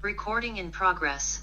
Recording in progress.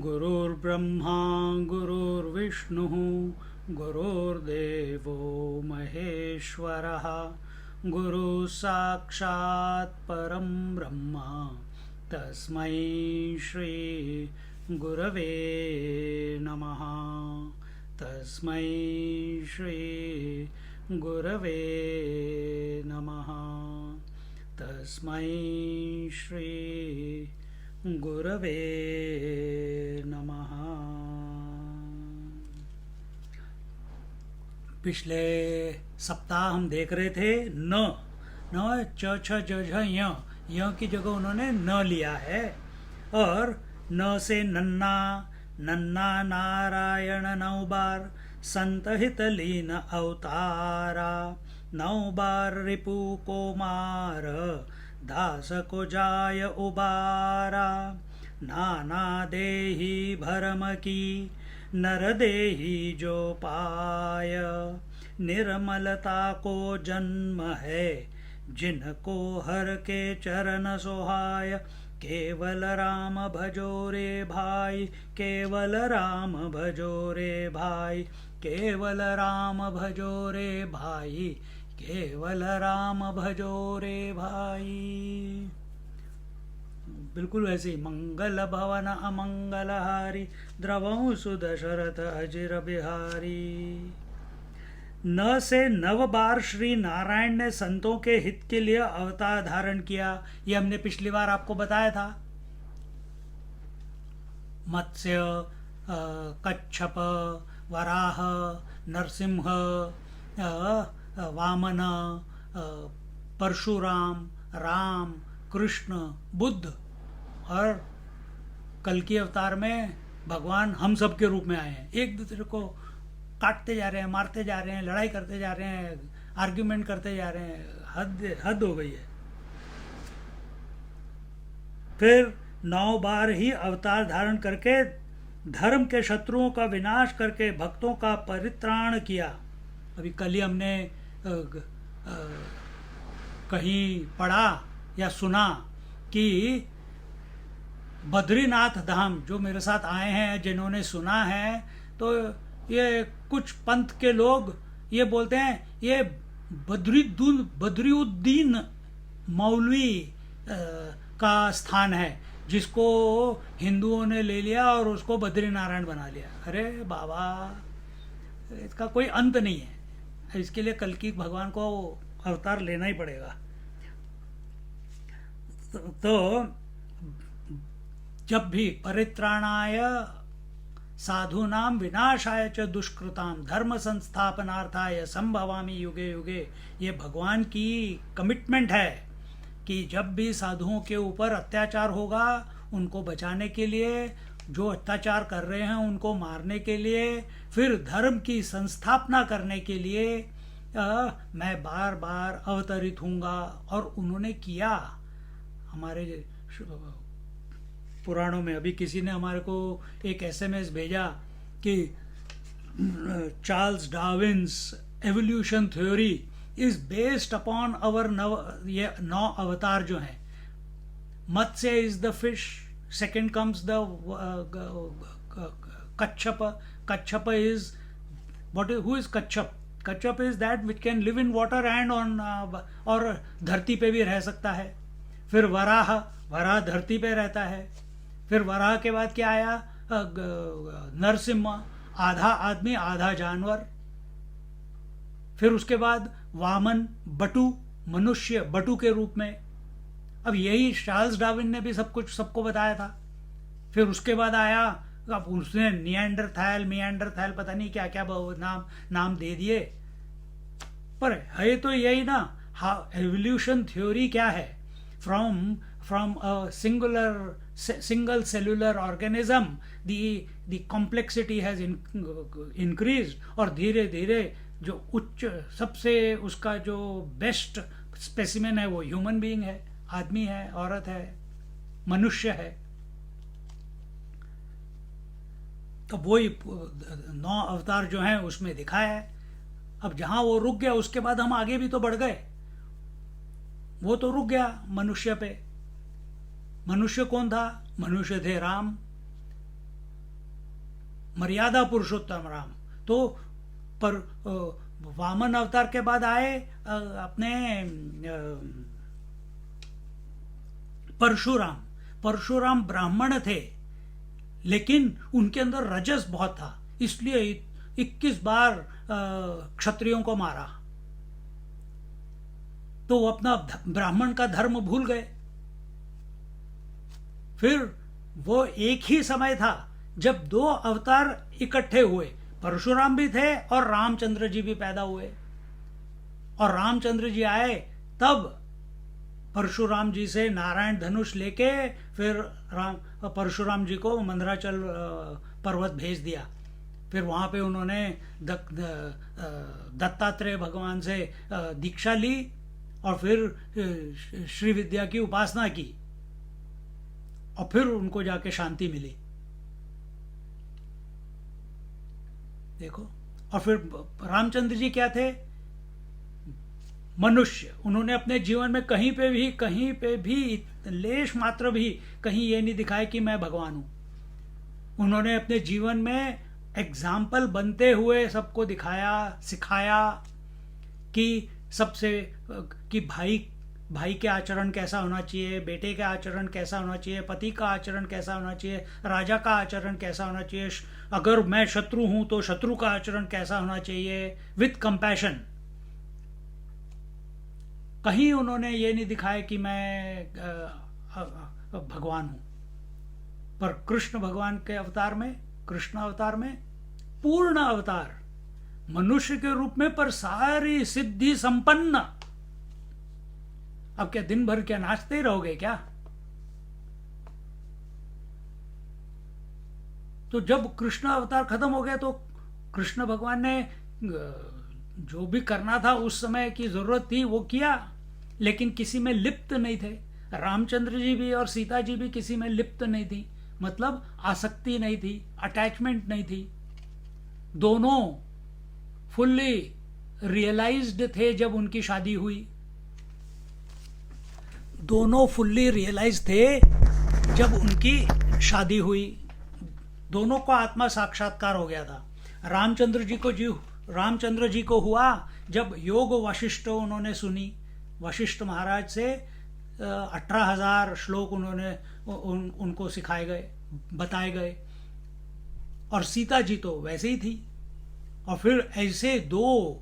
गुरुर्ब्रह्मा गुरुर्विष्णुः गुरुर्देवो महेश्वरः गुरुः साक्षात् परं ब्रह्म तस्मै श्री गुरवे नमः। तस्मै श्री गुरवे नमः। तस्मै श्री गुरवे नमः। पिछले सप्ताह हम देख रहे थे न च छ ज झ य की जगह उन्होंने न लिया है, और न से नन्ना नन्ना नारायण नौ बार संत हित लीन अवतारा, नौ बार रिपु को मार दास को जाय उबारा, नाना देही भरम की नर देही जो पाय, निर्मलता को जन्म है जिनको हर के चरण सोहाय, केवल राम भजो रे भाई, केवल राम भजो रे भाई, केवल राम भजो रे भाई, केवल राम भजो रे भाई। बिल्कुल वैसे ही मंगल भवन अमंगल हारी, द्रवहु सुदशरथ अजिर बिहारी। न से 9 बार श्री नारायण ने संतों के हित के लिए अवतार धारण किया। ये हमने पिछली बार आपको बताया था। मत्स्य, कच्छप, वराह, नरसिंह, वामन, परशुराम, राम, कृष्ण, बुद्ध, और कल की अवतार में भगवान हम सब के रूप में आए हैं। एक दूसरे को काटते जा रहे हैं, मारते जा रहे हैं, लड़ाई करते जा रहे हैं, आर्ग्यूमेंट करते जा रहे हैं। हद हो गई है। फिर 9 बार ही अवतार धारण करके धर्म के शत्रुओं का विनाश करके भक्तों का परित्राण किया। अभी कल ही हमने कहीं पढ़ा या सुना कि बद्रीनाथ धाम, जो मेरे साथ आए हैं जिन्होंने सुना है, तो ये कुछ पंथ के लोग ये बोलते हैं ये बद्रीउद्दीन मौलवी का स्थान है, जिसको हिंदुओं ने ले लिया और उसको बद्रीनारायण बना लिया। अरे बाबा, इसका कोई अंत नहीं है। इसके लिए कल की भगवान को अवतार लेना ही पड़ेगा। तो जब भी परित्राणाय साधूनाम विनाशाय च दुष्कृताम धर्म संस्थापनार्थाय संभवामि युगे युगे, ये भगवान की कमिटमेंट है कि जब भी साधुओं के ऊपर अत्याचार होगा, उनको बचाने के लिए, जो अत्याचार कर रहे हैं उनको मारने के लिए, फिर धर्म की संस्थापना करने के लिए मैं बार बार अवतरित हूँगा। और उन्होंने किया। हमारे पुराणों में अभी किसी ने हमारे को एक SMS भेजा कि Charles Darwin's evolution theory is based upon our 9 avatar जो हैं। Matsya is the fish, second comes the Kachhap. Kachhap is who is Kachhap? Kachhap is that which can live in water and on, और धरती पे भी रह सकता है। फिर वराह, वराह धरती पे रहता है। फिर वराह के बाद क्या आया? नरसिंह, आधा आदमी आधा जानवर। फिर उसके बाद वामन, बटू, मनुष्य बटू के रूप में। अब यही चार्ल्स डार्विन ने भी सब कुछ सबको बताया था। फिर उसके बाद आया, अब उसने निएंडरथैल, मिएंडरथैल, पता नहीं क्या क्या नाम दे दिए। पर है तो यही ना, एवोल्यूशन थ्योरी क्या है, from from a single cellular organism the complexity has increased, और धीरे धीरे जो उच्च सबसे उसका जो बेस्ट स्पेसिमेन है वो ह्यूमन बीइंग है, आदमी है, औरत है, मनुष्य है। तो वही 9 अवतार जो हैं उसमें दिखाया है। अब जहां वो रुक गया उसके बाद हम आगे भी तो बढ़ गए। वो तो रुक गया मनुष्य पे। मनुष्य कौन था? मनुष्य थे राम, मर्यादा पुरुषोत्तम राम। तो पर वामन अवतार के बाद आए अपने परशुराम। परशुराम ब्राह्मण थे, लेकिन उनके अंदर रजस बहुत था, इसलिए 21 बार क्षत्रियों को मारा। तो वो अपना ब्राह्मण का धर्म भूल गए। फिर वो एक ही समय था जब 2 अवतार इकट्ठे हुए, परशुराम भी थे और रामचंद्र जी भी पैदा हुए। और रामचंद्र जी आए तब परशुराम जी से नारायण धनुष लेके फिर परशुराम जी को मंदराचल पर्वत भेज दिया। फिर वहां पे उन्होंने दत्तात्रेय भगवान से दीक्षा ली और फिर श्री विद्या की उपासना की, और फिर उनको जाके शांति मिली। देखो, और फिर रामचंद्र जी क्या थे? मनुष्य। उन्होंने अपने जीवन में कहीं पे भी लेश मात्र भी कहीं ये नहीं दिखाया कि मैं भगवान हूं। उन्होंने अपने जीवन में एग्जाम्पल बनते हुए सबको दिखाया, सिखाया कि सबसे कि भाई के आचरण कैसा होना चाहिए, बेटे का आचरण कैसा होना चाहिए, पति का आचरण कैसा होना चाहिए, राजा का आचरण कैसा होना चाहिए, अगर मैं शत्रु हूं तो शत्रु का आचरण कैसा होना चाहिए, विथ कंपैशन। कहीं उन्होंने ये नहीं दिखाया कि मैं भगवान हूं। पर कृष्ण भगवान के अवतार में, कृष्ण अवतार में पूर्ण अवतार मनुष्य के रूप में, पर सारी सिद्धि संपन्न। अब क्या दिन भर क्या नाचते ही रहोगे क्या? तो जब कृष्ण अवतार खत्म हो गया तो कृष्ण भगवान ने जो भी करना था उस समय की जरूरत थी वो किया, लेकिन किसी में लिप्त नहीं थे। रामचंद्र जी भी और सीता जी भी किसी में लिप्त नहीं थी, मतलब आसक्ति नहीं थी, अटैचमेंट नहीं थी। दोनों फुल्ली रियलाइज्ड थे जब उनकी शादी हुई। दोनों फुल्ली रियलाइज थे जब उनकी शादी हुई। दोनों को आत्मा साक्षात्कार हो गया था। रामचंद्र जी को हुआ जब योग वशिष्ठ उन्होंने सुनी। वशिष्ठ महाराज से 18,000 श्लोक उन्होंने उनको सिखाए गए, बताए गए। और सीता जी तो वैसे ही थी। और फिर ऐसे 2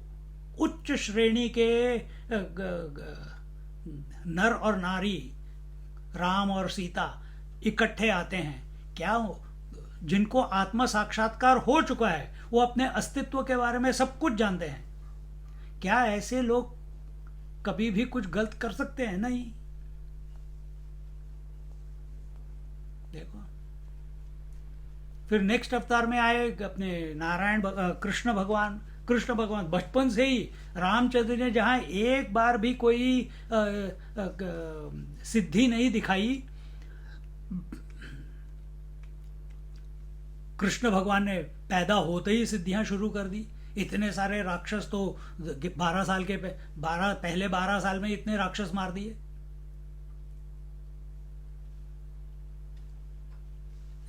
उच्च श्रेणी के नर और नारी, राम और सीता इकट्ठे आते हैं। क्या जिनको आत्मा साक्षात्कार हो चुका है वो अपने अस्तित्व के बारे में सब कुछ जानते हैं। क्या ऐसे लोग कभी भी कुछ गलत कर सकते हैं? नहीं। देखो, फिर नेक्स्ट अवतार में आए अपने कृष्ण भगवान। कृष्ण भगवान बचपन से ही रामचंद्र ने जहां एक बार भी कोई सिद्धि नहीं दिखाई, कृष्ण भगवान ने पैदा होते ही सिद्धियां शुरू कर दी। इतने सारे राक्षस तो 12 साल के पहले 12 साल में इतने राक्षस मार दिए।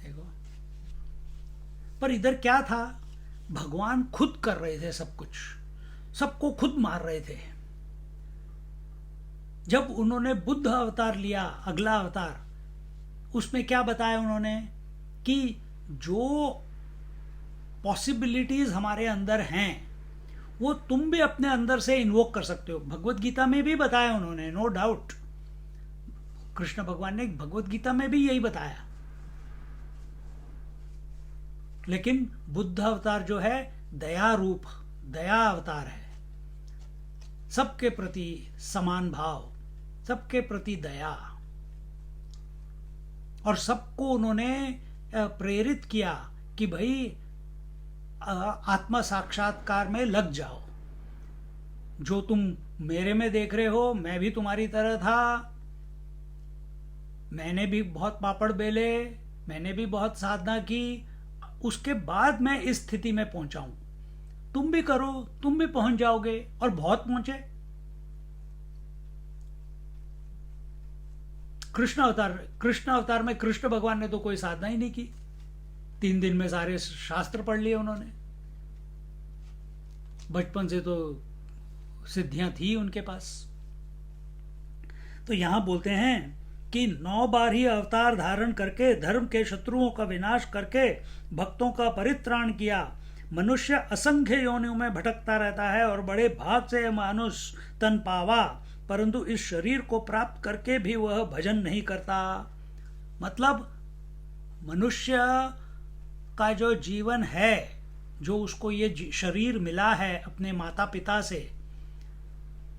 देखो, पर इधर क्या था? भगवान खुद कर रहे थे सब कुछ, सबको खुद मार रहे थे। जब उन्होंने बुद्ध अवतार लिया, अगला अवतार, उसमें क्या बताया उन्होंने कि जो पॉसिबिलिटीज हमारे अंदर हैं वो तुम भी अपने अंदर से इन्वोक कर सकते हो। भगवत गीता में भी बताया उन्होंने, नो डाउट। कृष्ण भगवान ने भगवत गीता में भी यही बताया। लेकिन बुद्ध अवतार जो है दया रूप, दया अवतार है। सबके प्रति समान भाव, सबके प्रति दया, और सबको उन्होंने प्रेरित किया कि भाई आत्मा साक्षात्कार में लग जाओ। जो तुम मेरे में देख रहे हो, मैं भी तुम्हारी तरह था, मैंने भी बहुत पापड़ बेले, मैंने भी बहुत साधना की, उसके बाद मैं इस स्थिति में पहुंचा हूं। तुम भी करो, तुम भी पहुंच जाओगे, और बहुत पहुंचे। कृष्ण अवतार में कृष्ण भगवान ने तो कोई साधना ही नहीं की, 3 दिन में सारे शास्त्र पढ़ लिए उन्होंने। बचपन से तो सिद्धियां थी उनके पास। तो यहां बोलते हैं कि 9 बार ही अवतार धारण करके धर्म के शत्रुओं का विनाश करके भक्तों का परित्राण किया। मनुष्य असंख्य योनियों में भटकता रहता है और बड़े भाग से मनुष्य तन पावा, परंतु इस शरीर को प्राप्त करके भी वह भजन नहीं करता। मतलब मनुष्य का जो जीवन है, जो उसको ये शरीर मिला है अपने माता पिता से,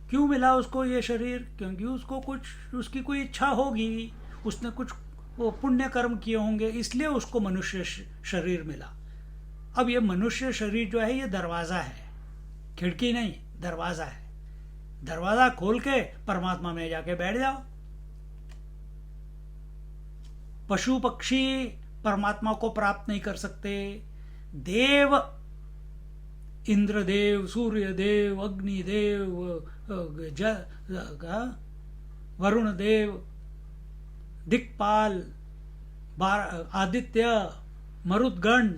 क्यों मिला उसको ये शरीर? क्योंकि उसको कुछ उसकी कोई इच्छा होगी, उसने कुछ वो पुण्य कर्म किए होंगे, इसलिए उसको मनुष्य शरीर मिला। अब ये मनुष्य शरीर जो है ये दरवाजा है, खिड़की नहीं, दरवाजा है। दरवाजा खोल के परमात्मा में जाके बैठ जाओ। पशु पक्षी परमात्मा को प्राप्त नहीं कर सकते। देव, इंद्रदेव, सूर्यदेव, अग्निदेव, वरुण देव, दिक्पाल, आदित्य, मरुदगण,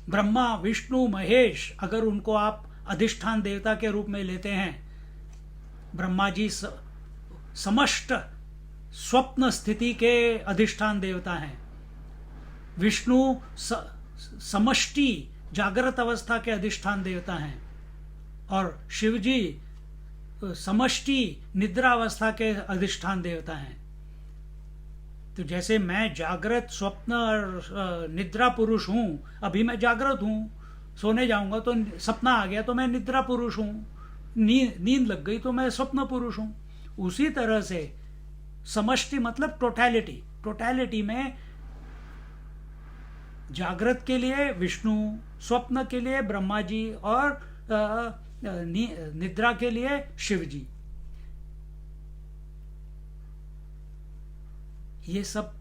ब्रह्मा, विष्णु, महेश, अगर उनको आप अधिष्ठान देवता के रूप में लेते हैं, ब्रह्मा जी समष्ट स्वप्न स्थिति के अधिष्ठान देवता हैं। विष्णु समष्टि जागृत अवस्था के अधिष्ठान देवता हैं, और शिवजी समष्टि निद्रा अवस्था के अधिष्ठान देवता हैं। तो जैसे मैं जागृत, स्वप्न और निद्रा पुरुष हूं, अभी मैं जागृत हूं, सोने जाऊंगा तो सपना आ गया तो मैं निद्रा पुरुष हूं, नींद लग गई तो मैं स्वप्न पुरुष हूं। उसी तरह से समष्टि मतलब टोटैलिटी, टोटैलिटी में जागृत के लिए विष्णु, स्वप्न के लिए ब्रह्मा जी, और निद्रा के लिए शिव जी। ये सब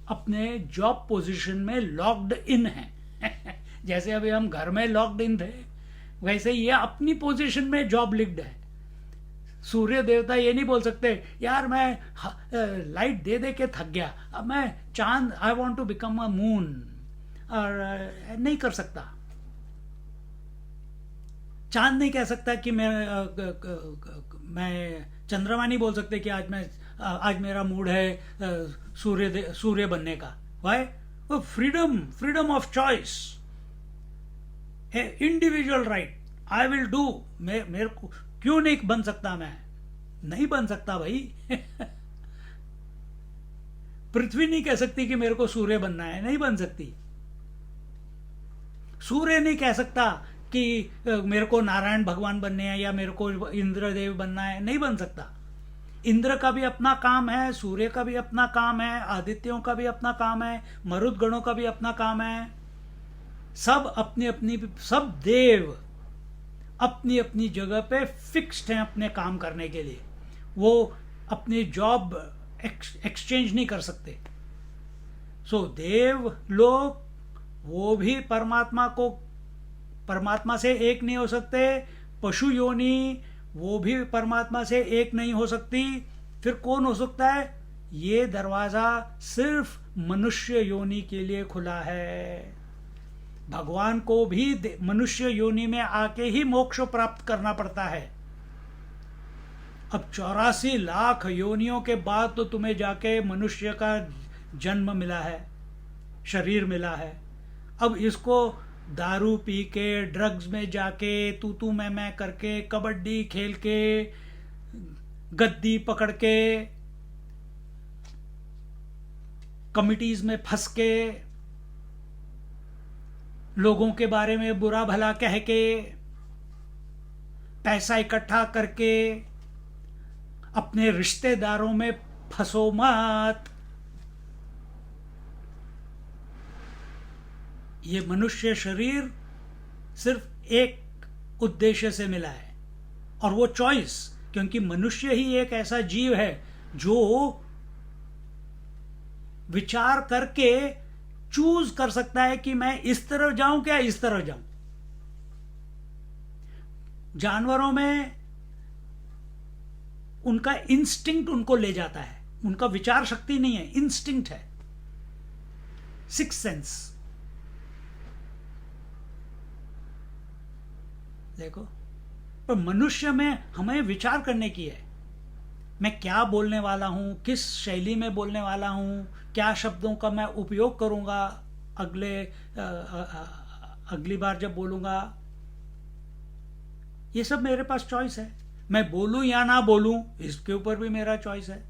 अपने जॉब पोजीशन में लॉक्ड इन है। जैसे अभी हम घर में लॉक्ड इन थे, वैसे ये अपनी पोजीशन में जॉब लिग्ड है। सूर्य देवता ये नहीं बोल सकते यार मैं लाइट दे दे के थक गया, अब मैं चांद, I want to become a moon, और नहीं कर सकता। चांद नहीं कह सकता कि मैं चंद्रमा नहीं बोल सकते कि आज मेरा मूड है सूर्य बनने का। वाई? वो freedom of choice, individual right, I will do. मेरे को क्यों नहीं बन सकता? मैं नहीं बन सकता भाई। पृथ्वी नहीं कह सकती कि मेरे को सूर्य बनना है, नहीं बन सकती। सूर्य नहीं कह सकता कि मेरे को नारायण भगवान बनने हैं या मेरे को इंद्रदेव बनना है, नहीं बन सकता। इंद्र का भी अपना काम है, सूर्य का भी अपना काम है, आदित्यों का भी अपना काम है, मरुदगणों का भी अपना काम है। सब अपनी अपनी, सब देव अपनी अपनी जगह पे फिक्स्ड हैं अपने काम करने के लिए। वो अपनी जॉब एक्सचेंज नहीं कर सकते। सो देव लोग वो भी परमात्मा से एक नहीं हो सकते। पशु योनि वो भी परमात्मा से एक नहीं हो सकती। फिर कौन हो सकता है? ये दरवाजा सिर्फ मनुष्य योनि के लिए खुला है। भगवान को भी मनुष्य योनि में आके ही मोक्ष प्राप्त करना पड़ता है। अब 84 लाख योनियों के बाद तो तुम्हें जाके मनुष्य का जन्म मिला है, शरीर मिला है। अब इसको दारू पी के, ड्रग्स में जाके, तू मैं करके, कबड्डी खेल के, गद्दी पकड़ के, कमिटीज में फंस के, लोगों के बारे में बुरा भला कह के, पैसा इकट्ठा करके अपने रिश्तेदारों में फंसो मत। ये मनुष्य शरीर सिर्फ एक उद्देश्य से मिला है, और वो चॉइस, क्योंकि मनुष्य ही एक ऐसा जीव है जो विचार करके चूज कर सकता है कि मैं इस तरफ जाऊं क्या इस तरफ जाऊं। जानवरों में उनका इंस्टिंक्ट उनको ले जाता है, उनका विचार शक्ति नहीं है, इंस्टिंक्ट है, सिक्स सेंस। देखो, पर मनुष्य में हमें विचार करने की है, मैं क्या बोलने वाला हूं, किस शैली में बोलने वाला हूं, क्या शब्दों का मैं उपयोग करूंगा अगली बार जब बोलूंगा। ये सब मेरे पास चॉइस है। मैं बोलूं या ना बोलूं, इसके ऊपर भी मेरा चॉइस है।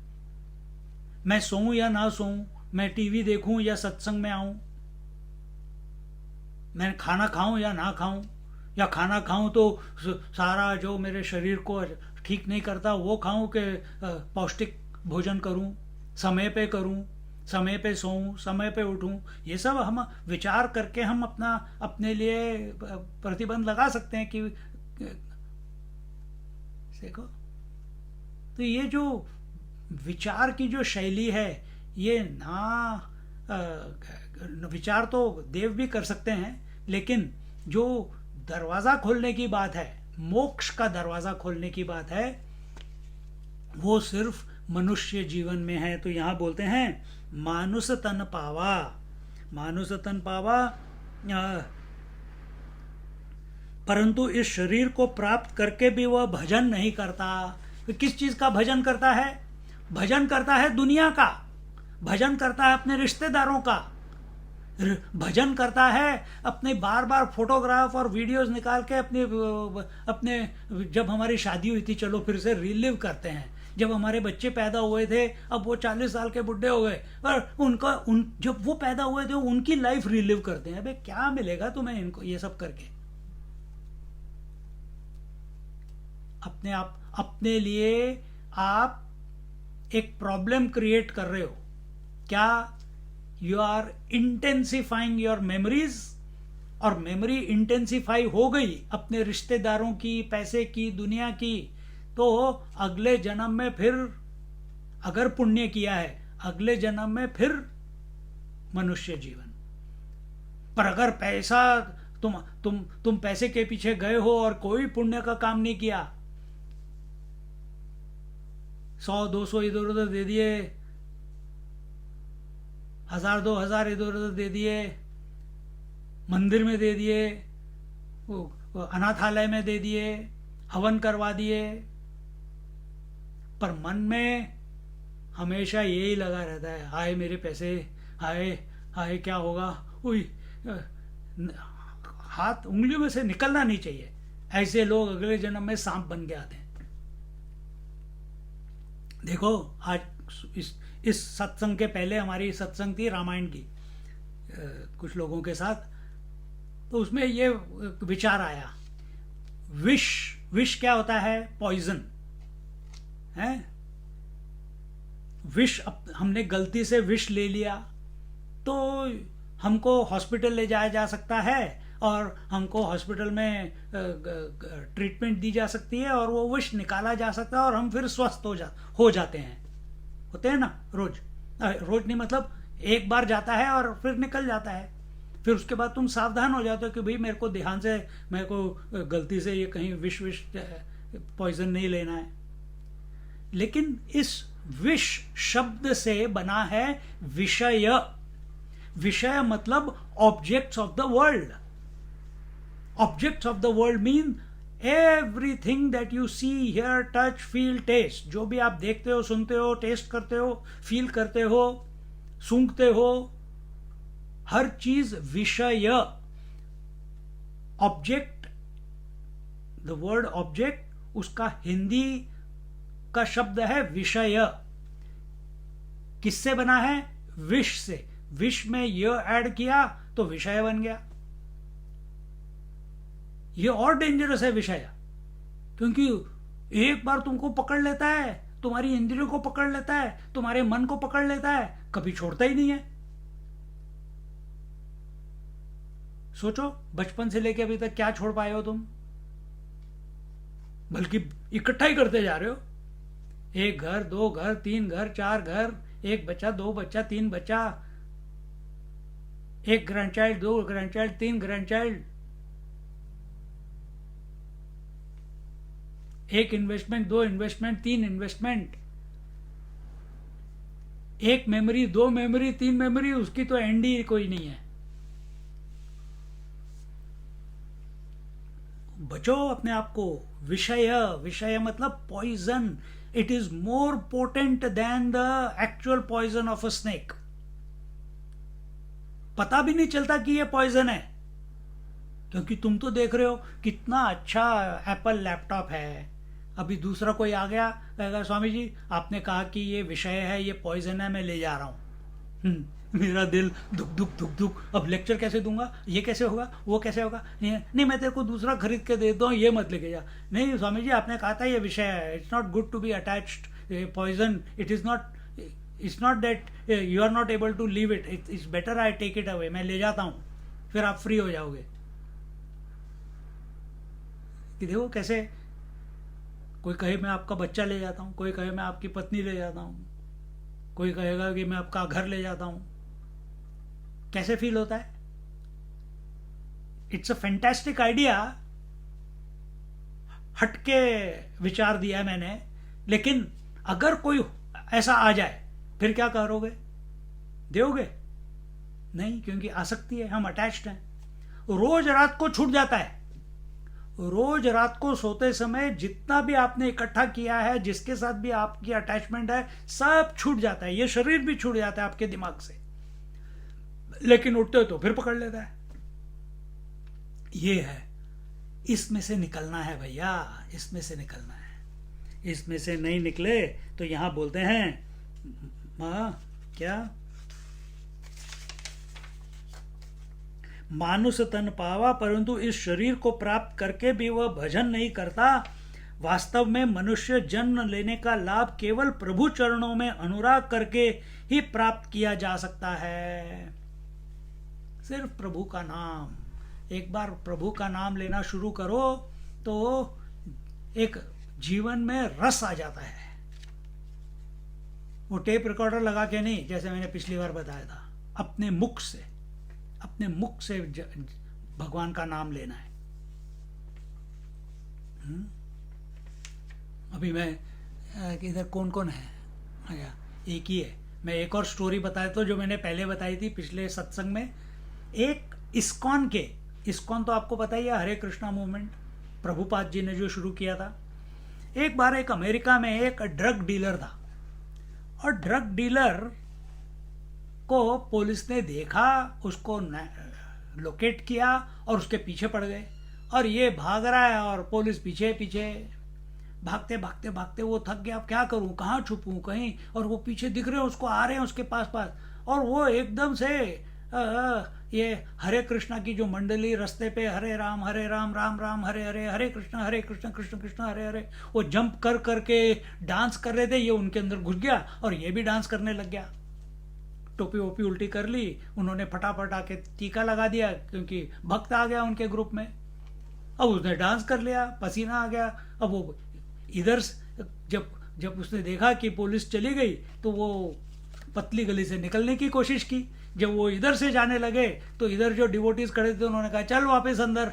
मैं सोऊं या ना सोऊं, मैं टीवी देखूं या सत्संग में आऊं, मैं खाना खाऊं या ना खाऊं, या खाना खाऊं तो सारा जो मेरे शरीर को ठीक नहीं करता वो खाऊं कि पौष्टिक भोजन करूं, समय पे करूं, समय पे सोऊं, समय पे उठूं। ये सब हम विचार करके हम अपने लिए प्रतिबंध लगा सकते हैं कि देखो। तो ये जो विचार की जो शैली है, ये विचार तो देव भी कर सकते हैं, लेकिन जो दरवाजा खोलने की बात है, मोक्ष का दरवाजा खोलने की बात है, वो सिर्फ मनुष्य जीवन में है। तो यहां बोलते हैं मानुष तन पावा, मानुष तन पावा, परंतु इस शरीर को प्राप्त करके भी वह भजन नहीं करता। तो किस चीज का भजन करता है? भजन करता है दुनिया का, भजन करता है अपने रिश्तेदारों का, भजन करता है अपने बार बार फोटोग्राफ और वीडियोस निकाल के अपने जब हमारी शादी हुई थी, चलो फिर से रिलिव करते हैं। जब हमारे बच्चे पैदा हुए थे, अब वो 40 साल के बुढ़े हो गए, और जब वो पैदा हुए थे उनकी लाइफ रिलिव करते हैं। अबे क्या मिलेगा तुम्हें इनको ये सब करके? अपने लिए आप एक प्रॉब्लम क्रिएट कर रहे हो। क्या? You are intensifying your memories, और मेमोरी इंटेंसिफाई हो गई अपने रिश्तेदारों की, पैसे की, दुनिया की, तो अगले जन्म में फिर अगर पुण्य किया है, अगले जन्म में फिर मनुष्य जीवन। पर अगर पैसा तुम पैसे के पीछे गए हो और कोई पुण्य का काम नहीं किया, 100-200 इधर उधर दे दिए, 1000-2000 इधर उधर दे दिए, मंदिर में दे दिए, अनाथालय में दे दिए, हवन करवा दिए, पर मन में हमेशा यही लगा रहता है, हाय मेरे पैसे, हाय हाय क्या होगा, हाथ उंगलियों में से निकलना नहीं चाहिए। ऐसे लोग अगले जन्म में सांप बन के आते हैं। देखो, आज इस सत्संग के पहले हमारी सत्संग थी रामायण की कुछ लोगों के साथ, तो उसमें ये विचार आया, विष क्या होता है? पॉइजन है। विष, हमने गलती से विष ले लिया तो हमको हॉस्पिटल ले जाया जा सकता है, और हमको हॉस्पिटल में ट्रीटमेंट दी जा सकती है, और वो विष निकाला जा सकता है, और हम फिर स्वस्थ हो जाते हैं। होते हैं ना, रोज नहीं, मतलब एक बार जाता है और फिर निकल जाता है। फिर उसके बाद तुम सावधान हो जाते हो कि भाई मेरे को ध्यान से, मेरे को गलती से ये कहीं विष पॉइजन नहीं लेना है। लेकिन इस विष शब्द से बना है विषय। विषय मतलब objects of the world. Objects of the world mean everything that you see, hear, touch, feel, taste. जो भी आप देखते हो, सुनते हो, टेस्ट करते हो, फील करते हो, सूंघते हो, हर चीज विषय। ऑब्जेक्ट, द वर्ड ऑब्जेक्ट, उसका हिंदी का शब्द है विषय। किससे बना है? विष से। विष में य ऐड किया तो विषय बन गया। ये और डेंजरस है विषय। क्योंकि एक बार तुमको पकड़ लेता है, तुम्हारी इंद्रियों को पकड़ लेता है, तुम्हारे मन को पकड़ लेता है, कभी छोड़ता ही नहीं है। सोचो बचपन से लेके अभी तक क्या छोड़ पाए हो तुम, बल्कि इकट्ठा ही करते जा रहे हो। एक घर, दो घर, तीन घर, चार घर, एक बच्चा, दो बच्चा, तीन बच्चा, एक ग्रैंड चाइल्ड, दो ग्रैंड चाइल्ड, तीन ग्रैंड चाइल्ड, एक इन्वेस्टमेंट, दो इन्वेस्टमेंट, तीन इन्वेस्टमेंट, एक मेमोरी, दो मेमोरी, तीन मेमोरी, उसकी तो एंड ही कोई नहीं है। बचो अपने आप को। विषय, विषय मतलब poison, it is more potent than the actual poison of a snake. पता भी नहीं चलता कि ये पॉइजन है, क्योंकि तुम तो देख रहे हो कितना अच्छा एप्पल लैपटॉप है। अभी दूसरा कोई आ गया, कहेगा स्वामी जी आपने कहा कि ये विषय है, ये पॉइजन है, मैं ले जा रहा हूँ। मेरा दिल दुख दुख दुख दुख, अब लेक्चर कैसे दूंगा, ये कैसे होगा, वो कैसे होगा, नहीं मैं तेरे को दूसरा खरीद के देता हूँ, ये मत लेके जा। नहीं स्वामी जी आपने कहा था ये विषय है, it's not good to be attached poison, it is not, it's not that you are not able to leave it, it's better I take it away, मैं ले जाता हूँ, फिर आप फ्री हो जाओगे। कि देखो कैसे, कोई कहे मैं आपका बच्चा ले जाता हूँ, कोई कहे मैं आपकी पत्नी ले जाता हूँ, कोई कहेगा कि मैं आपका घर ले जाता हूँ। कैसे फील होता है? इट्स अ फैंटास्टिक आइडिया, हटके विचार दिया है मैंने, लेकिन अगर कोई ऐसा आ जाए फिर क्या करोगे? दोगे नहीं, क्योंकि आसक्ति है, हम अटैच्ड हैं। रोज रात को छूट जाता है, रोज रात को सोते समय जितना भी आपने इकट्ठा किया है, जिसके साथ भी आपकी अटैचमेंट है, सब छूट जाता है। ये शरीर भी छूट जाता है आपके दिमाग से, लेकिन उठते हो तो फिर पकड़ लेता है। ये है, इसमें से निकलना है भैया, इसमें से निकलना है। इसमें से नहीं निकले तो यहां बोलते हैं क्या, मानुष तन पावा परंतु इस शरीर को प्राप्त करके भी वह भजन नहीं करता। वास्तव में मनुष्य जन्म लेने का लाभ केवल प्रभु चरणों में अनुराग करके ही प्राप्त किया जा सकता है। सिर्फ प्रभु का नाम, एक बार प्रभु का नाम लेना शुरू करो तो एक जीवन में रस आ जाता है। वो टेप रिकॉर्डर लगा के नहीं, जैसे मैंने पिछली बार बताया था, अपने मुख से, अपने मुख से भगवान का नाम लेना है। अभी मैं इधर कौन कौन है, अच्छा एक ही है। मैं एक और स्टोरी बताया तो, जो मैंने पहले बताई थी पिछले सत्संग में। एक इस्कॉन के, इस्कॉन तो आपको पता ही है, हरे कृष्णा मूवमेंट, प्रभुपाद जी ने जो शुरू किया था। एक बार एक अमेरिका में एक ड्रग डीलर था, और ड्रग डीलर को पुलिस ने देखा, उसको लोकेट किया और उसके पीछे पड़ गए, और ये भाग रहा है और पुलिस पीछे पीछे। भागते भागते भागते वो थक गया, अब क्या करूं, कहाँ छुपूं कहीं, और वो पीछे दिख रहे हैं उसको, आ रहे हैं उसके पास पास, और वो एकदम से ये हरे कृष्णा की जो मंडली रास्ते पे, हरे राम राम राम हरे हरे, हरे कृष्ण कृष्ण कृष्ण हरे हरे, वो जंप कर करके डांस कर रहे थे। ये उनके अंदर घुस गया और ये भी डांस करने लग गया। टोपी वोपी उल्टी कर ली उन्होंने, फटाफट आके टीका लगा दिया, क्योंकि भक्त आ गया उनके ग्रुप में। अब उसने डांस कर लिया, पसीना आ गया। अब वो इधर जब उसने देखा कि पुलिस चली गई, तो वो पतली गली से निकलने की कोशिश की। जब वो इधर से जाने लगे तो इधर जो डिवोटीज खड़े थे उन्होंने कहा चल वापस अंदर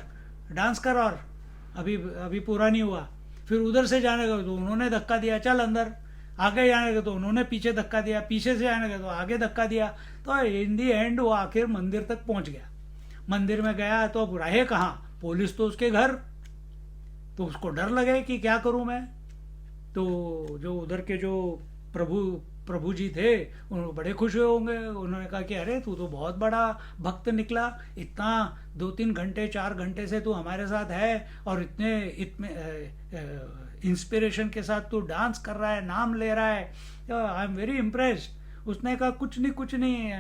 डांस कर, और अभी पूरा नहीं हुआ। फिर उधर से जाने लगे तो उन्होंने धक्का दिया, चल अंदर। आगे जाने लगे तो उन्होंने पीछे धक्का दिया, पीछे से जाने लगे तो आगे धक्का दिया। तो इन दी एंड वो आखिर मंदिर तक पहुंच गया। मंदिर में गया तो अब रहे कहाँ, पुलिस तो उसके घर। तो उसको डर लगे कि क्या करूं मैं। तो जो उधर के जो प्रभु जी थे, उन्होंने बड़े खुश हुए होंगे। उन्होंने कहा कि अरे तू तो बहुत बड़ा भक्त निकला, इतना 2-3 घंटे 4 घंटे से तू हमारे साथ है, और इतने इंस्पिरेशन के साथ तू डांस कर रहा है, नाम ले रहा है, आई एम वेरी इम्प्रेस्ड। उसने कहा कुछ नहीं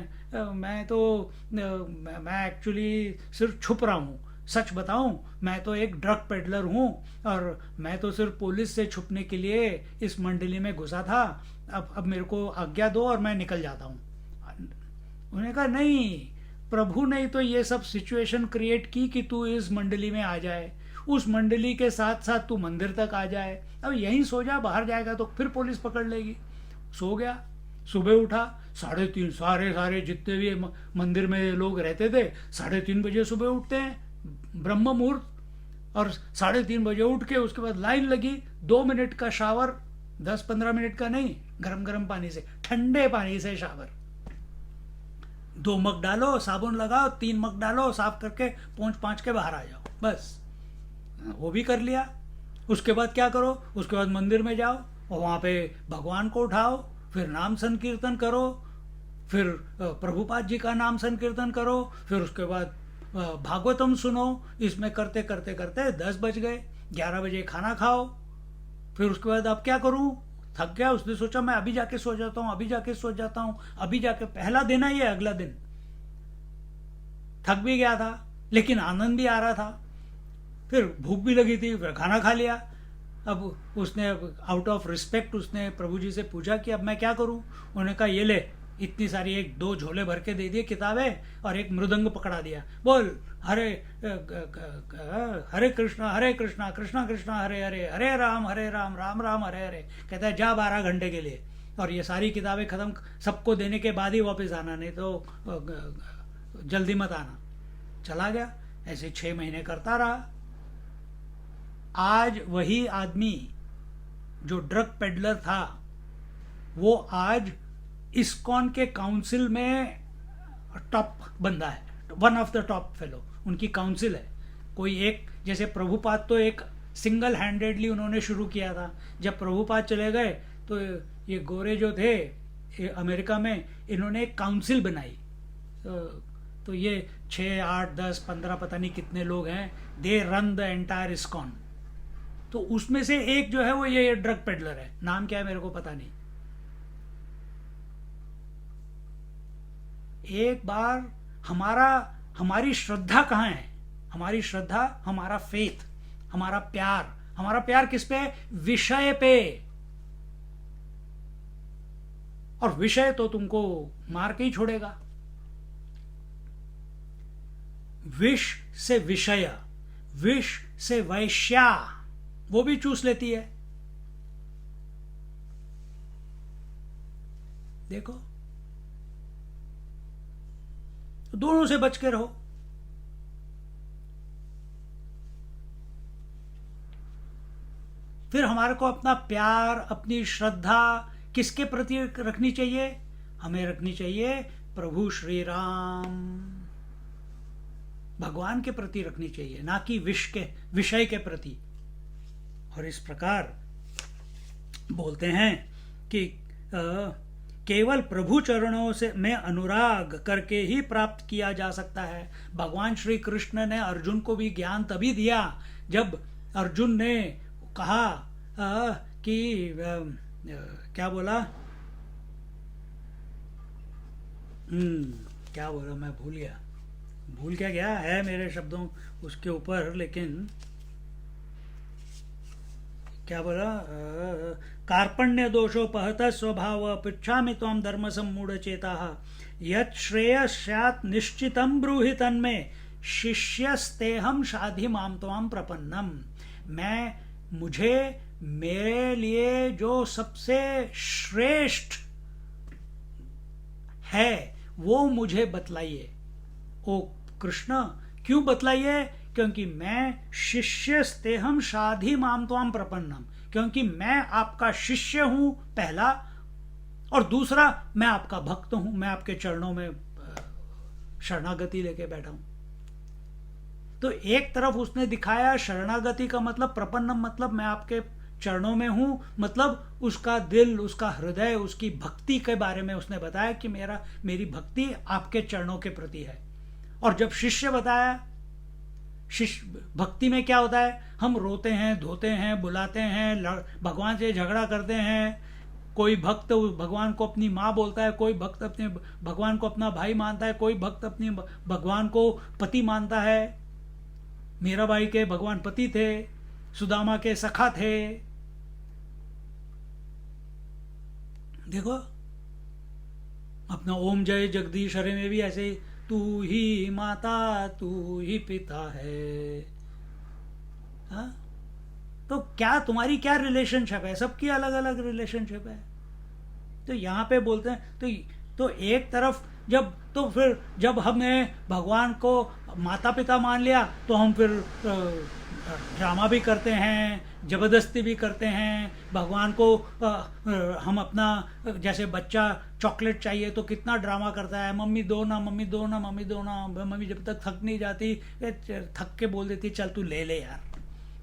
मैं एक्चुअली सिर्फ छुप रहा हूँ, सच बताऊं, मैं तो एक ड्रग पेडलर हूं और मैं तो सिर्फ पुलिस से छुपने के लिए इस मंडली में घुसा था। अब मेरे को आज्ञा दो और मैं निकल जाता हूं। उन्होंने कहा नहीं, प्रभु ने तो ये सब सिचुएशन क्रिएट की कि तू इस मंडली में आ जाए, उस मंडली के साथ साथ तू मंदिर तक आ जाए। अब यहीं सो जा, बाहर जाएगा तो फिर पुलिस पकड़ लेगी। सो गया। सुबह उठा, 3:30, सारे जितने भी मंदिर में लोग रहते थे 3:30 बजे सुबह उठते हैं, ब्रह्म मुहूर्त। और 3:30 बजे उठ के उसके बाद लाइन लगी, 2 मिनट का शावर, 10-15 मिनट का नहीं, गरम गरम पानी से, ठंडे पानी से शावर। 2 मग डालो, साबुन लगाओ, 3 मग डालो, साफ करके पोंछ पाँच के बाहर आ जाओ, बस। वो भी कर लिया। उसके बाद क्या करो, उसके बाद मंदिर में जाओ और वहाँ पे भगवान को उठाओ, फिर नाम संकीर्तन करो, फिर प्रभुपाद जी का नाम संकीर्तन करो, फिर उसके बाद भागवतम सुनो। इसमें करते करते करते 10 बज गए। 11 बजे खाना खाओ। फिर उसके बाद अब क्या करूं, थक गया। उसने सोचा मैं अभी जाके सो जाता हूं, अभी जाके सो जाता हूं, अभी जाके। पहला दिन है ये, अगला दिन थक भी गया था लेकिन आनंद भी आ रहा था। फिर भूख भी लगी थी, फिर खाना खा लिया। अब उसने आउट ऑफ रिस्पेक्ट उसने प्रभु जी से पूछा कि अब मैं क्या करूं। उन्होंने कहा ये ले, इतनी सारी 1-2 झोले भर के दे दिए किताबें और एक मृदंग पकड़ा दिया। बोल हरे हरे कृष्णा कृष्णा कृष्णा हरे हरे, हरे राम राम राम हरे हरे। कहता है जा 12 घंटे के लिए, और ये सारी किताबें खत्म सबको देने के बाद ही वापस आना, नहीं तो जल्दी मत आना। चला गया। ऐसे 6 महीने करता रहा। आज वही आदमी जो ड्रग पेडलर था, वो आज इस्कॉन के काउंसिल में टॉप बंदा है, one of the top fellow. उनकी काउंसिल है। कोई एक, जैसे प्रभुपाद तो एक सिंगल हैंडेडली उन्होंने शुरू किया था। जब प्रभुपाद चले गए तो ये गोरे जो थे अमेरिका में, इन्होंने एक काउंसिल बनाई। तो ये 6, 8, 10, 15 पता नहीं कितने लोग हैं, they run the entire ISKCON. तो उसमें से एक जो है वो ये ड्रग पेडलर है। नाम क्या है मेरे को पता नहीं। एक बार हमारी श्रद्धा कहाँ है? हमारी श्रद्धा, हमारा फेथ, हमारा प्यार किस पे है? विषय पे। और विषय तो तुमको मार के ही छोड़ेगा। विष से विषय, विष से वैश्या, वो भी चूस लेती है। देखो, दोनों से बच के रहो। फिर हमारे को अपना प्यार, अपनी श्रद्धा किसके प्रति रखनी चाहिए? हमें रखनी चाहिए प्रभु श्री राम, भगवान के प्रति रखनी चाहिए, ना कि विषय के प्रति। और इस प्रकार बोलते हैं कि केवल प्रभु चरणों से में अनुराग करके ही प्राप्त किया जा सकता है। भगवान श्री कृष्ण ने अर्जुन को भी ज्ञान तभी दिया जब अर्जुन ने कहा कि क्या बोला, क्या बोला मैं भूल क्या गया है मेरे शब्दों उसके ऊपर, लेकिन क्या बोला, कार्पण्य दोषोपहत स्वभाव पृच्छामि त्वां धर्म सम्मूढ़ चेता यत् श्रेय स्यात् निश्चितं ब्रूहि तन्मे शिष्यस्तेहं शाधि मां त्वां प्रपन्नम। मुझे मेरे लिए जो सबसे श्रेष्ठ है वो मुझे बतलाइए। ओ कृष्ण, क्यों बतलाइए? क्योंकि मैं शिष्यस्तेहं शाधि मां त्वां प्रपन्नम, क्योंकि मैं आपका शिष्य हूं पहला, और दूसरा मैं आपका भक्त हूं, मैं आपके चरणों में शरणागति लेके बैठा हूं। तो एक तरफ उसने दिखाया शरणागति का मतलब, प्रपन्नम मतलब मैं आपके चरणों में हूं, मतलब उसका दिल, उसका हृदय, उसकी भक्ति के बारे में उसने बताया कि मेरी भक्ति आपके चरणों के प्रति है। और जब शिष्य बताया, शिष्य भक्ति में क्या होता है, हम रोते हैं, धोते हैं, बुलाते हैं, भगवान से झगड़ा करते हैं। कोई भक्त भगवान को अपनी माँ बोलता है, कोई भक्त अपने भगवान को अपना भाई मानता है, कोई भक्त अपनी भगवान को पति मानता है। मीराबाई के भगवान पति थे, सुदामा के सखा थे। देखो अपना ओम जय जगदीश हरे में भी ऐसे ही, तू ही माता तू ही पिता है। हाँ? तो क्या तुम्हारी क्या रिलेशनशिप है? सबकी अलग अलग रिलेशनशिप है। तो यहाँ पे बोलते हैं तो एक तरफ फिर जब हमने भगवान को माता पिता मान लिया तो हम फिर ड्रामा भी करते हैं, जबरदस्ती भी करते हैं भगवान को। हम अपना जैसे बच्चा चॉकलेट चाहिए तो कितना ड्रामा करता है, मम्मी दो ना, मम्मी दो ना, मम्मी दो ना। मम्मी जब तक थक नहीं जाती थक के बोल देती चल तू ले ले यार।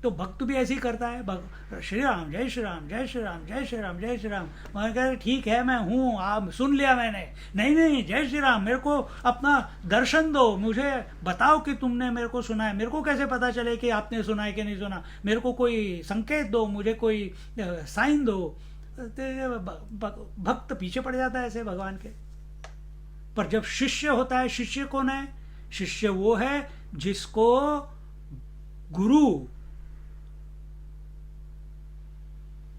तो भक्त भी ऐसे ही करता है, श्री राम जय श्री राम जय श्री राम जय श्री राम जय श्री राम। मैं कह ठीक है मैं हूँ, आप सुन लिया मैंने, नहीं नहीं जय श्री राम, मेरे को अपना दर्शन दो, मुझे बताओ कि तुमने मेरे को सुना है। मेरे को कैसे पता चले कि आपने सुना है कि नहीं सुना? मेरे को कोई संकेत दो, मुझे कोई साइन दो। भक्त पीछे पड़ जाता है ऐसे भगवान के। पर जब शिष्य होता है, शिष्य कौन है? शिष्य वो है जिसको गुरु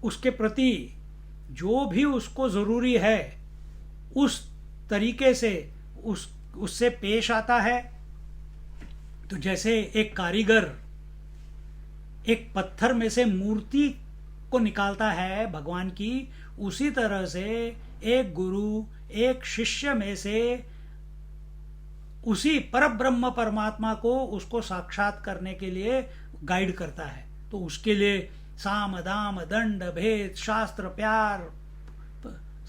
उसके प्रति जो भी उसको जरूरी है उस तरीके से उससे पेश आता है। तो जैसे एक कारीगर एक पत्थर में से मूर्ति को निकालता है भगवान की, उसी तरह से एक गुरु एक शिष्य में से उसी परब्रह्म परमात्मा को उसको साक्षात करने के लिए गाइड करता है। तो उसके लिए साम दाम दंड भेद शास्त्र प्यार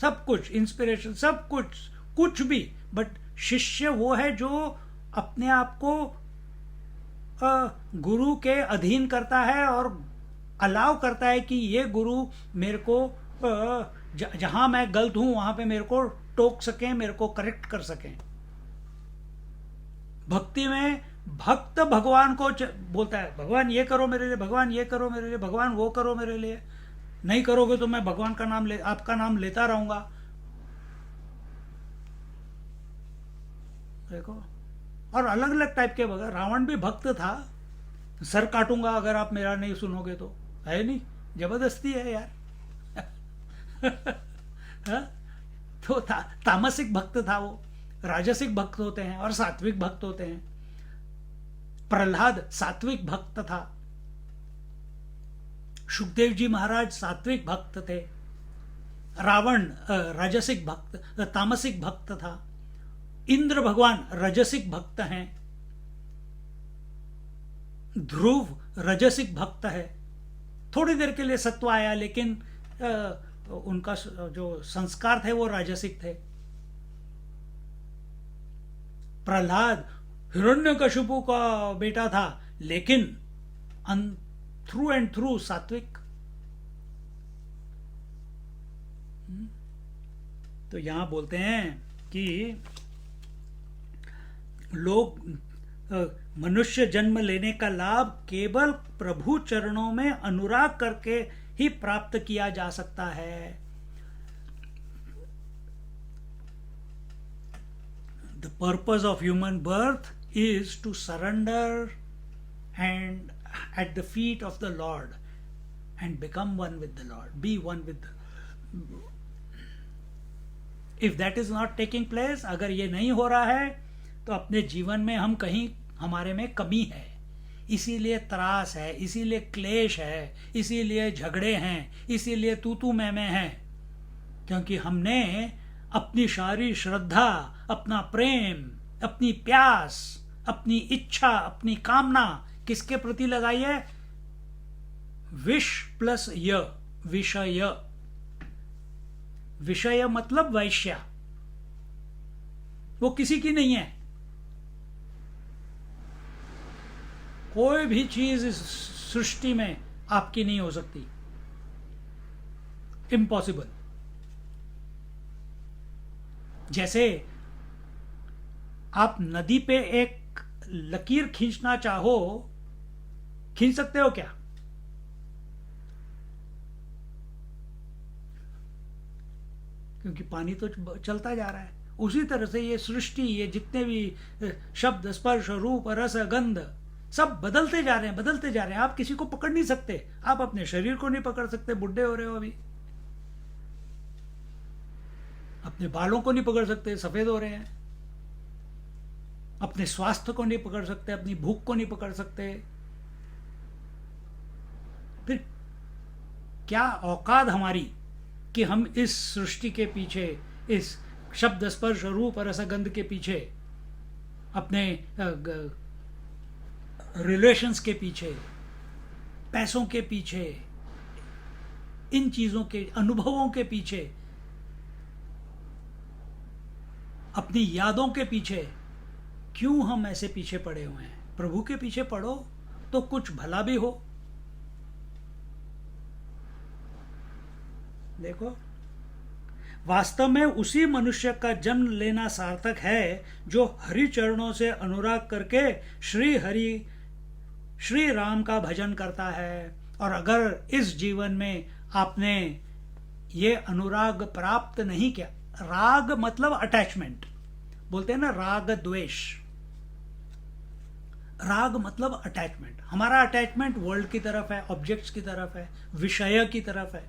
सब कुछ, इंस्पिरेशन सब कुछ भी, बट शिष्य वो है जो अपने आप को गुरु के अधीन करता है और अलाउ करता है कि ये गुरु मेरे को जहां मैं गलत हूं वहां पे मेरे को टोक सकें, मेरे को करेक्ट कर सकें। भक्ति में भक्त भगवान को बोलता है भगवान ये करो मेरे लिए, भगवान ये करो मेरे लिए, भगवान वो करो मेरे लिए। नहीं करोगे तो मैं भगवान का नाम आपका नाम लेता रहूंगा। देखो, और अलग अलग टाइप के भगवान। रावण भी भक्त था, सर काटूंगा अगर आप मेरा नहीं सुनोगे तो, है नहीं? जबरदस्ती है यार। तो तामसिक भक्त था वो। राजसिक भक्त होते हैं और सात्विक भक्त होते हैं। प्रहलाद सात्विक भक्त था, सुखदेव जी महाराज सात्विक भक्त थे, रावण राजसिक भक्त तामसिक भक्त था, इंद्र भगवान रजसिक भक्त हैं, ध्रुव रजसिक भक्त है। थोड़ी देर के लिए सत्व आया लेकिन उनका जो संस्कार थे वो राजसिक थे। प्रहलाद हिरण्यकशिपु का बेटा था लेकिन थ्रू एंड थ्रू सात्विक। तो यहां बोलते हैं कि लोग मनुष्य जन्म लेने का लाभ केवल प्रभु चरणों में अनुराग करके ही प्राप्त किया जा सकता है। The purpose of human birth is to surrender and at the feet of the Lord and become one with the Lord, be one with the... If that is not taking place, अगर ये नहीं हो रहा है तो अपने जीवन में हम कहीं हमारे में कमी है, इसीलिए त्रास है, इसीलिए क्लेश है, इसीलिए झगड़े हैं, इसीलिए तू मैं है, क्योंकि हमने अपनी सारी श्रद्धा, अपना प्रेम, अपनी प्यास, अपनी इच्छा, अपनी कामना किसके प्रति लगाई है? विष प्लस य, विषय। विषय मतलब वैश्या, वो किसी की नहीं है। कोई भी चीज इस सृष्टि में आपकी नहीं हो सकती, इम्पॉसिबल। जैसे आप नदी पे एक लकीर खींचना चाहो, खींच सकते हो क्या? क्योंकि पानी तो चलता जा रहा है। उसी तरह से ये सृष्टि, ये जितने भी शब्द स्पर्श रूप रस गंध सब बदलते जा रहे हैं, बदलते जा रहे हैं। आप किसी को पकड़ नहीं सकते, आप अपने शरीर को नहीं पकड़ सकते, बुढ़े हो रहे हो अभी। अपने बालों को नहीं पकड़ सकते, सफेद हो रहे हैं। अपने स्वास्थ्य को नहीं पकड़ सकते, अपनी भूख को नहीं पकड़ सकते। फिर क्या औकात हमारी कि हम इस सृष्टि के पीछे, इस शब्द स्पर्श रूप और रसगंध के पीछे, अपने रिलेशंस के पीछे, पैसों के पीछे, इन चीजों के अनुभवों के पीछे, अपनी यादों के पीछे क्यों हम ऐसे पीछे पड़े हुए हैं? प्रभु के पीछे पड़ो तो कुछ भला भी हो। देखो, वास्तव में उसी मनुष्य का जन्म लेना सार्थक है जो हरि चरणों से अनुराग करके श्री राम का भजन करता है। और अगर इस जीवन में आपने ये अनुराग प्राप्त नहीं किया, राग मतलब अटैचमेंट, बोलते हैं ना राग द्वेष, राग मतलब अटैचमेंट। हमारा अटैचमेंट वर्ल्ड की तरफ है, ऑब्जेक्ट्स की तरफ है, विषय की तरफ है।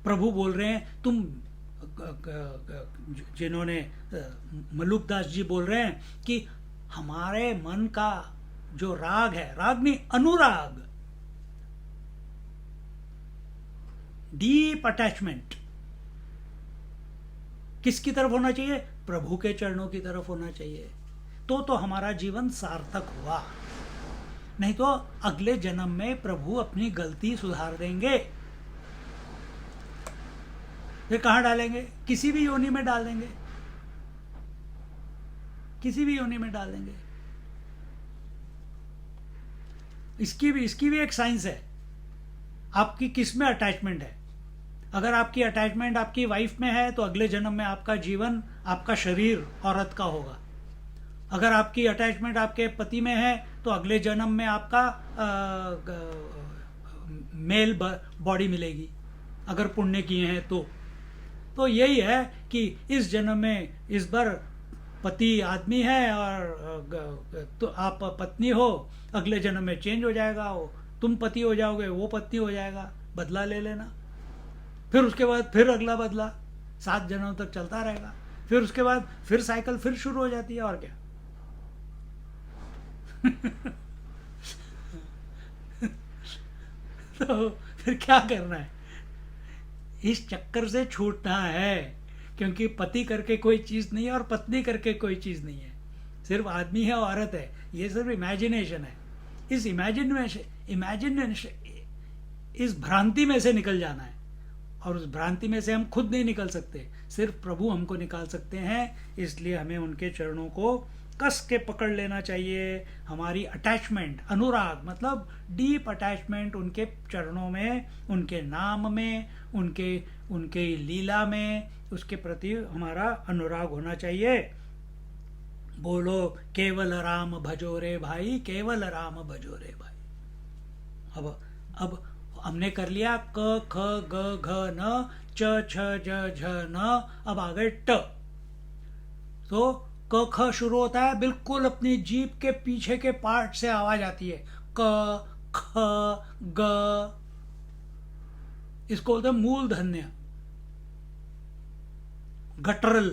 प्रभु बोल रहे हैं, तुम जिन्होंने मलुकदास जी बोल रहे हैं कि हमारे मन का जो राग है, राग नहीं अनुराग, डीप अटैचमेंट किसकी तरफ होना चाहिए? प्रभु के चरणों की तरफ होना चाहिए। तो हमारा जीवन सार्थक हुआ। नहीं तो अगले जन्म में प्रभु अपनी गलती सुधार देंगे, फिर कहां डालेंगे? किसी भी योनि में डाल देंगे, किसी भी योनि में डाल देंगे। इसकी भी एक साइंस है, आपकी किस में अटैचमेंट है। अगर आपकी अटैचमेंट आपकी वाइफ में है तो अगले जन्म में आपका जीवन, आपका शरीर औरत का होगा। अगर आपकी अटैचमेंट आपके पति में है तो अगले जन्म में आपका मेल बॉडी मिलेगी, अगर पुण्य किए हैं तो यही है कि इस जन्म में इस बार पति आदमी है और तो आप पत्नी हो, अगले जन्म में चेंज हो जाएगा, वो तुम पति हो जाओगे, वो पत्नी हो जाएगा, बदला ले लेना। फिर उसके बाद फिर अगला बदला, 7 जन्मों तक चलता रहेगा। फिर उसके बाद फिर साइकिल फिर शुरू हो जाती है, और क्या। तो फिर क्या करना है? इस चक्कर से छूटना है, क्योंकि पति करके कोई चीज नहीं है और पत्नी करके कोई चीज नहीं है, सिर्फ आदमी है और औरत है। ये सिर्फ इमेजिनेशन है। इस इमेजिनेशन इस भ्रांति में से निकल जाना है, और उस भ्रांति में से हम खुद नहीं निकल सकते, सिर्फ प्रभु हमको निकाल सकते हैं। इसलिए हमें उनके चरणों को कस के पकड़ लेना चाहिए। हमारी अटैचमेंट, अनुराग मतलब डीप अटैचमेंट उनके चरणों में, उनके नाम में, उनके लीला में, उसके प्रति हमारा अनुराग होना चाहिए। बोलो केवल राम भजो रे भाई, केवल राम भजो रे भाई। अब हमने कर लिया क ख ग घ न च छ ज झ न, अब आ गए ट। तो क ख शुरू होता है, बिल्कुल अपनी जीभ के पीछे के पार्ट से आवाज आती है, क ख ग, इसको बोलते हैं मूलधन्य, गटरल।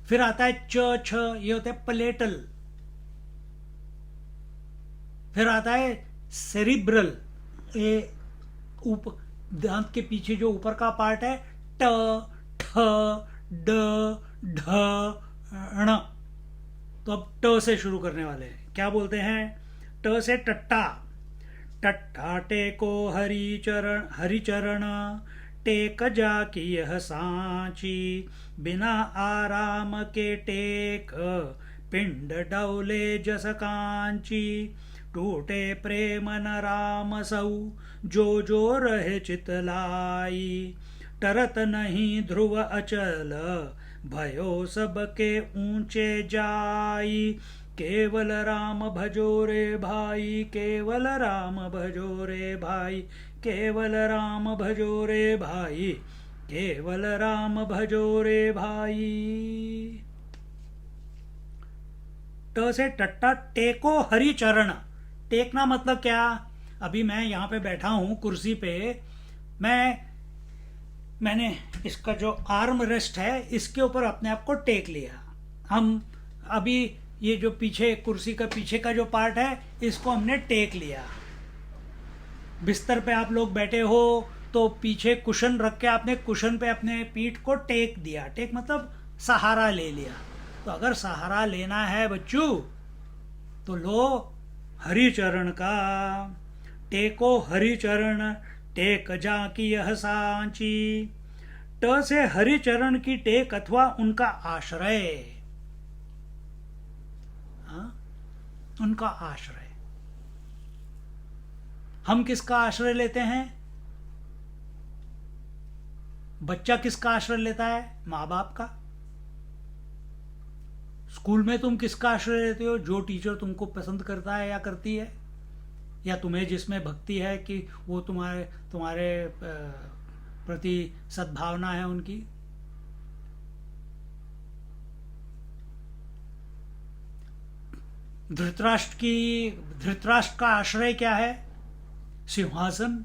फिर आता है च छ, ये होता है पलेटल। फिर आता है सेरिब्रल, ये दांत के पीछे जो ऊपर का पार्ट है, ट ठ ड ढ ण। तो अब ट से शुरू करने वाले हैं। क्या बोलते हैं? ट से टट्टा। टट्टा टेको हरिचरण टेक जा की यह सांची, बिना आराम के टेक पिंड डौले जस कांची। टूटे प्रेम न राम सऊ, जो रहे चितलाई। टरत नहीं ध्रुव अचल, भयो सबके ऊंचे जाई। केवल राम भजो रे भाई, केवल राम भजो रे भाई, केवल राम भजो रे भाई, केवल राम भजो रे भाई। ट से टट्टा, टेको हरि चरण। टेकना मतलब क्या? अभी मैं यहाँ पे बैठा हूँ कुर्सी पे, मैंने इसका जो आर्म रेस्ट है इसके ऊपर अपने आप को टेक लिया। हम अभी ये जो पीछे कुर्सी का पीछे का जो पार्ट है इसको हमने टेक लिया। बिस्तर पे आप लोग बैठे हो तो पीछे कुशन रख के आपने कुशन पे अपने पीठ को टेक दिया। टेक मतलब सहारा ले लिया। तो अगर सहारा लेना है बच्चों तो लो हरिचरण का। टेको हरिचरण, टेक जा की यह सांची। ट से हरिचरण की टेक अथवा उनका आश्रय। उनका आश्रय। हम किसका आश्रय लेते हैं? बच्चा किसका आश्रय लेता है? माँ बाप का। स्कूल में तुम किसका आश्रय लेते हो? जो टीचर तुमको पसंद करता है या करती है, या तुम्हें जिसमें भक्ति है कि वो तुम्हारे प्रति सद्भावना है उनकी। धृतराष्ट्र का आश्रय क्या है? सिंहासन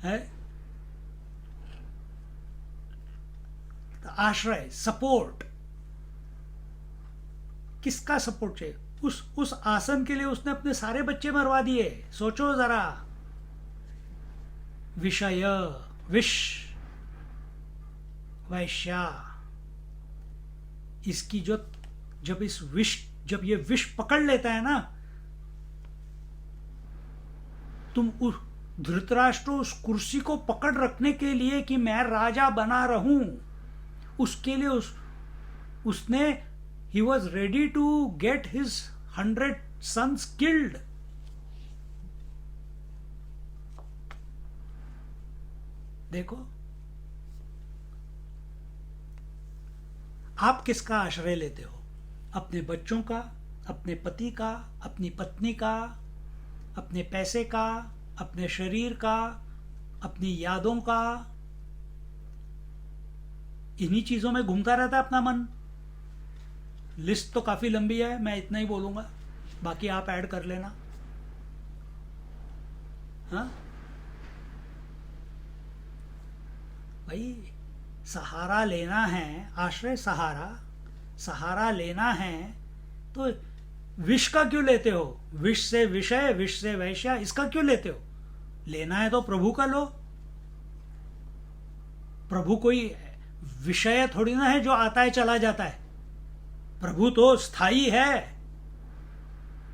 है। आश्रय, सपोर्ट। किसका सपोर्ट चाहिए? उस आसन के लिए उसने अपने सारे बच्चे मरवा दिए। सोचो जरा। विषय, विष, वैश्या, इसकी जब ये विष पकड़ लेता है ना, तुम उस धृतराष्ट्र उस कुर्सी को पकड़ रखने के लिए कि मैं राजा बना रहूं, उसके लिए उसने he was ready to get his 100 sons killed. देखो, आप किसका आश्रय लेते हो? अपने बच्चों का, अपने पति का, अपनी पत्नी का, अपने पैसे का, अपने शरीर का, अपनी यादों का। इन्हीं चीजों में घूमता रहता है अपना मन। लिस्ट तो काफी लंबी है, मैं इतना ही बोलूंगा, बाकी आप ऐड कर लेना। हाँ भाई, सहारा लेना है, आश्रय सहारा लेना है तो विष का क्यों लेते हो? विष से विषय, विष से वैश्या, इसका क्यों लेते हो? लेना है तो प्रभु का लो। प्रभु कोई विषय थोड़ी ना है जो आता है चला जाता है। प्रभु तो स्थायी है,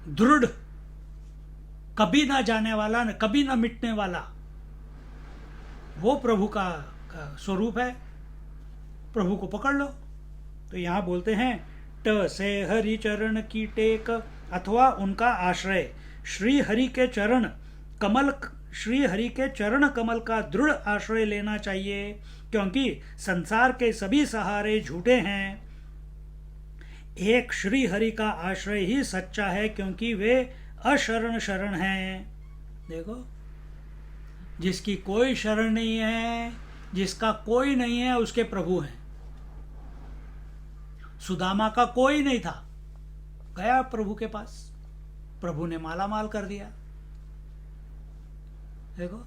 दृढ़, कभी ना जाने वाला, कभी ना मिटने वाला। वो प्रभु का स्वरूप है। प्रभु को पकड़ लो। तो यहां बोलते हैं ट से हरि चरण की टेक अथवा उनका आश्रय। श्री हरि के चरण कमल का दृढ़ आश्रय लेना चाहिए, क्योंकि संसार के सभी सहारे झूठे हैं। एक श्री हरि का आश्रय ही सच्चा है, क्योंकि वे अशरण शरण हैं। देखो, जिसकी कोई शरण नहीं है, जिसका कोई नहीं है, उसके प्रभु हैं। सुदामा का कोई नहीं था, गया प्रभु के पास, प्रभु ने माला माल कर दिया। देखो,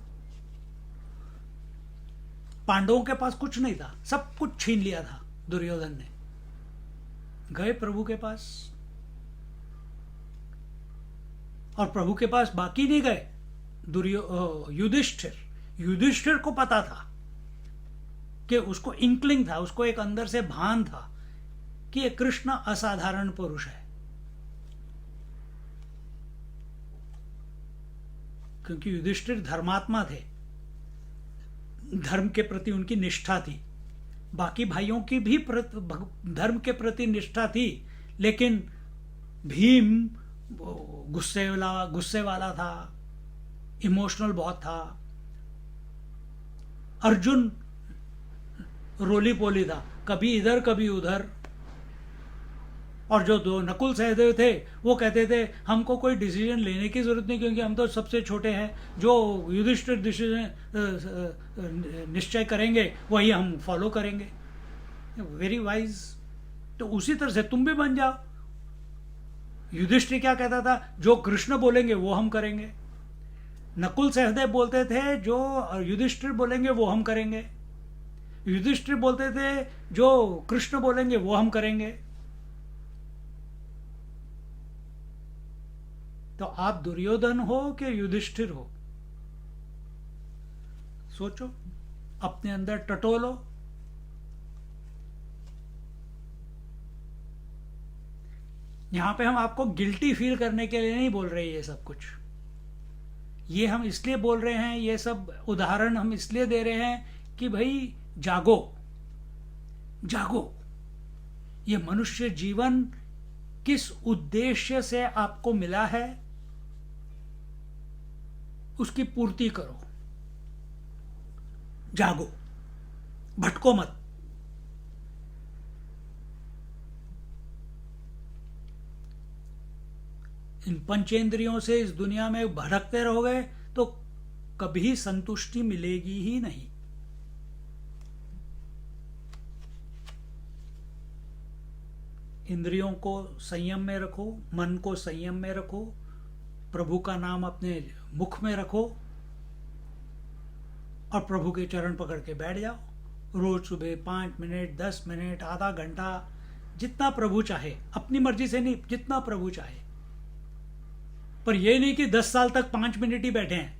पांडवों के पास कुछ नहीं था, सब कुछ छीन लिया था दुर्योधन ने, गए प्रभु के पास। और प्रभु के पास बाकी नहीं गए, युधिष्ठिर को पता था कि उसको इंक्लिंग था, उसको एक अंदर से भान था कि ये कृष्ण असाधारण पुरुष है, क्योंकि युधिष्ठिर धर्मात्मा थे, धर्म के प्रति उनकी निष्ठा थी। बाकी भाइयों की भी धर्म के प्रति निष्ठा थी, लेकिन भीम गुस्से वाला था, इमोशनल बहुत था। अर्जुन रोली पोली था, कभी इधर कभी उधर। और जो दो नकुल सहदेव थे वो कहते थे हमको कोई डिसीजन लेने की जरूरत नहीं, क्योंकि हम तो सबसे छोटे हैं, जो युधिष्ठिर डिसीजन निश्चय करेंगे वही हम फॉलो करेंगे। वेरी वाइज तो उसी तरह से तुम भी बन जाओ। युधिष्ठिर क्या कहता था, जो कृष्ण बोलेंगे वो हम करेंगे। नकुल सहदेव बोलते थे जो युधिष्ठिर बोलेंगे वो हम करेंगे। युधिष्ठिर बोलते थे जो कृष्ण बोलेंगे वो हम करेंगे। तो आप दुर्योधन हो कि युधिष्ठिर हो, सोचो, अपने अंदर टटोलो। यहां पे हम आपको गिल्टी फील करने के लिए नहीं बोल रहे ये सब कुछ। ये हम इसलिए बोल रहे हैं, ये सब उदाहरण हम इसलिए दे रहे हैं कि भाई जागो, जागो। ये मनुष्य जीवन किस उद्देश्य से आपको मिला है, उसकी पूर्ति करो। जागो, भटको मत। इन पंचेंद्रियों से इस दुनिया में भटकते रहोगे तो कभी संतुष्टि मिलेगी ही नहीं। इंद्रियों को संयम में रखो, मन को संयम में रखो, प्रभु का नाम अपने मुख में रखो और प्रभु के चरण पकड़ के बैठ जाओ। रोज सुबह 5 मिनट, 10 मिनट, आधा घंटा, जितना प्रभु चाहे, अपनी मर्जी से नहीं, जितना प्रभु चाहे। पर यह नहीं कि 10 साल तक 5 मिनट ही बैठे हैं।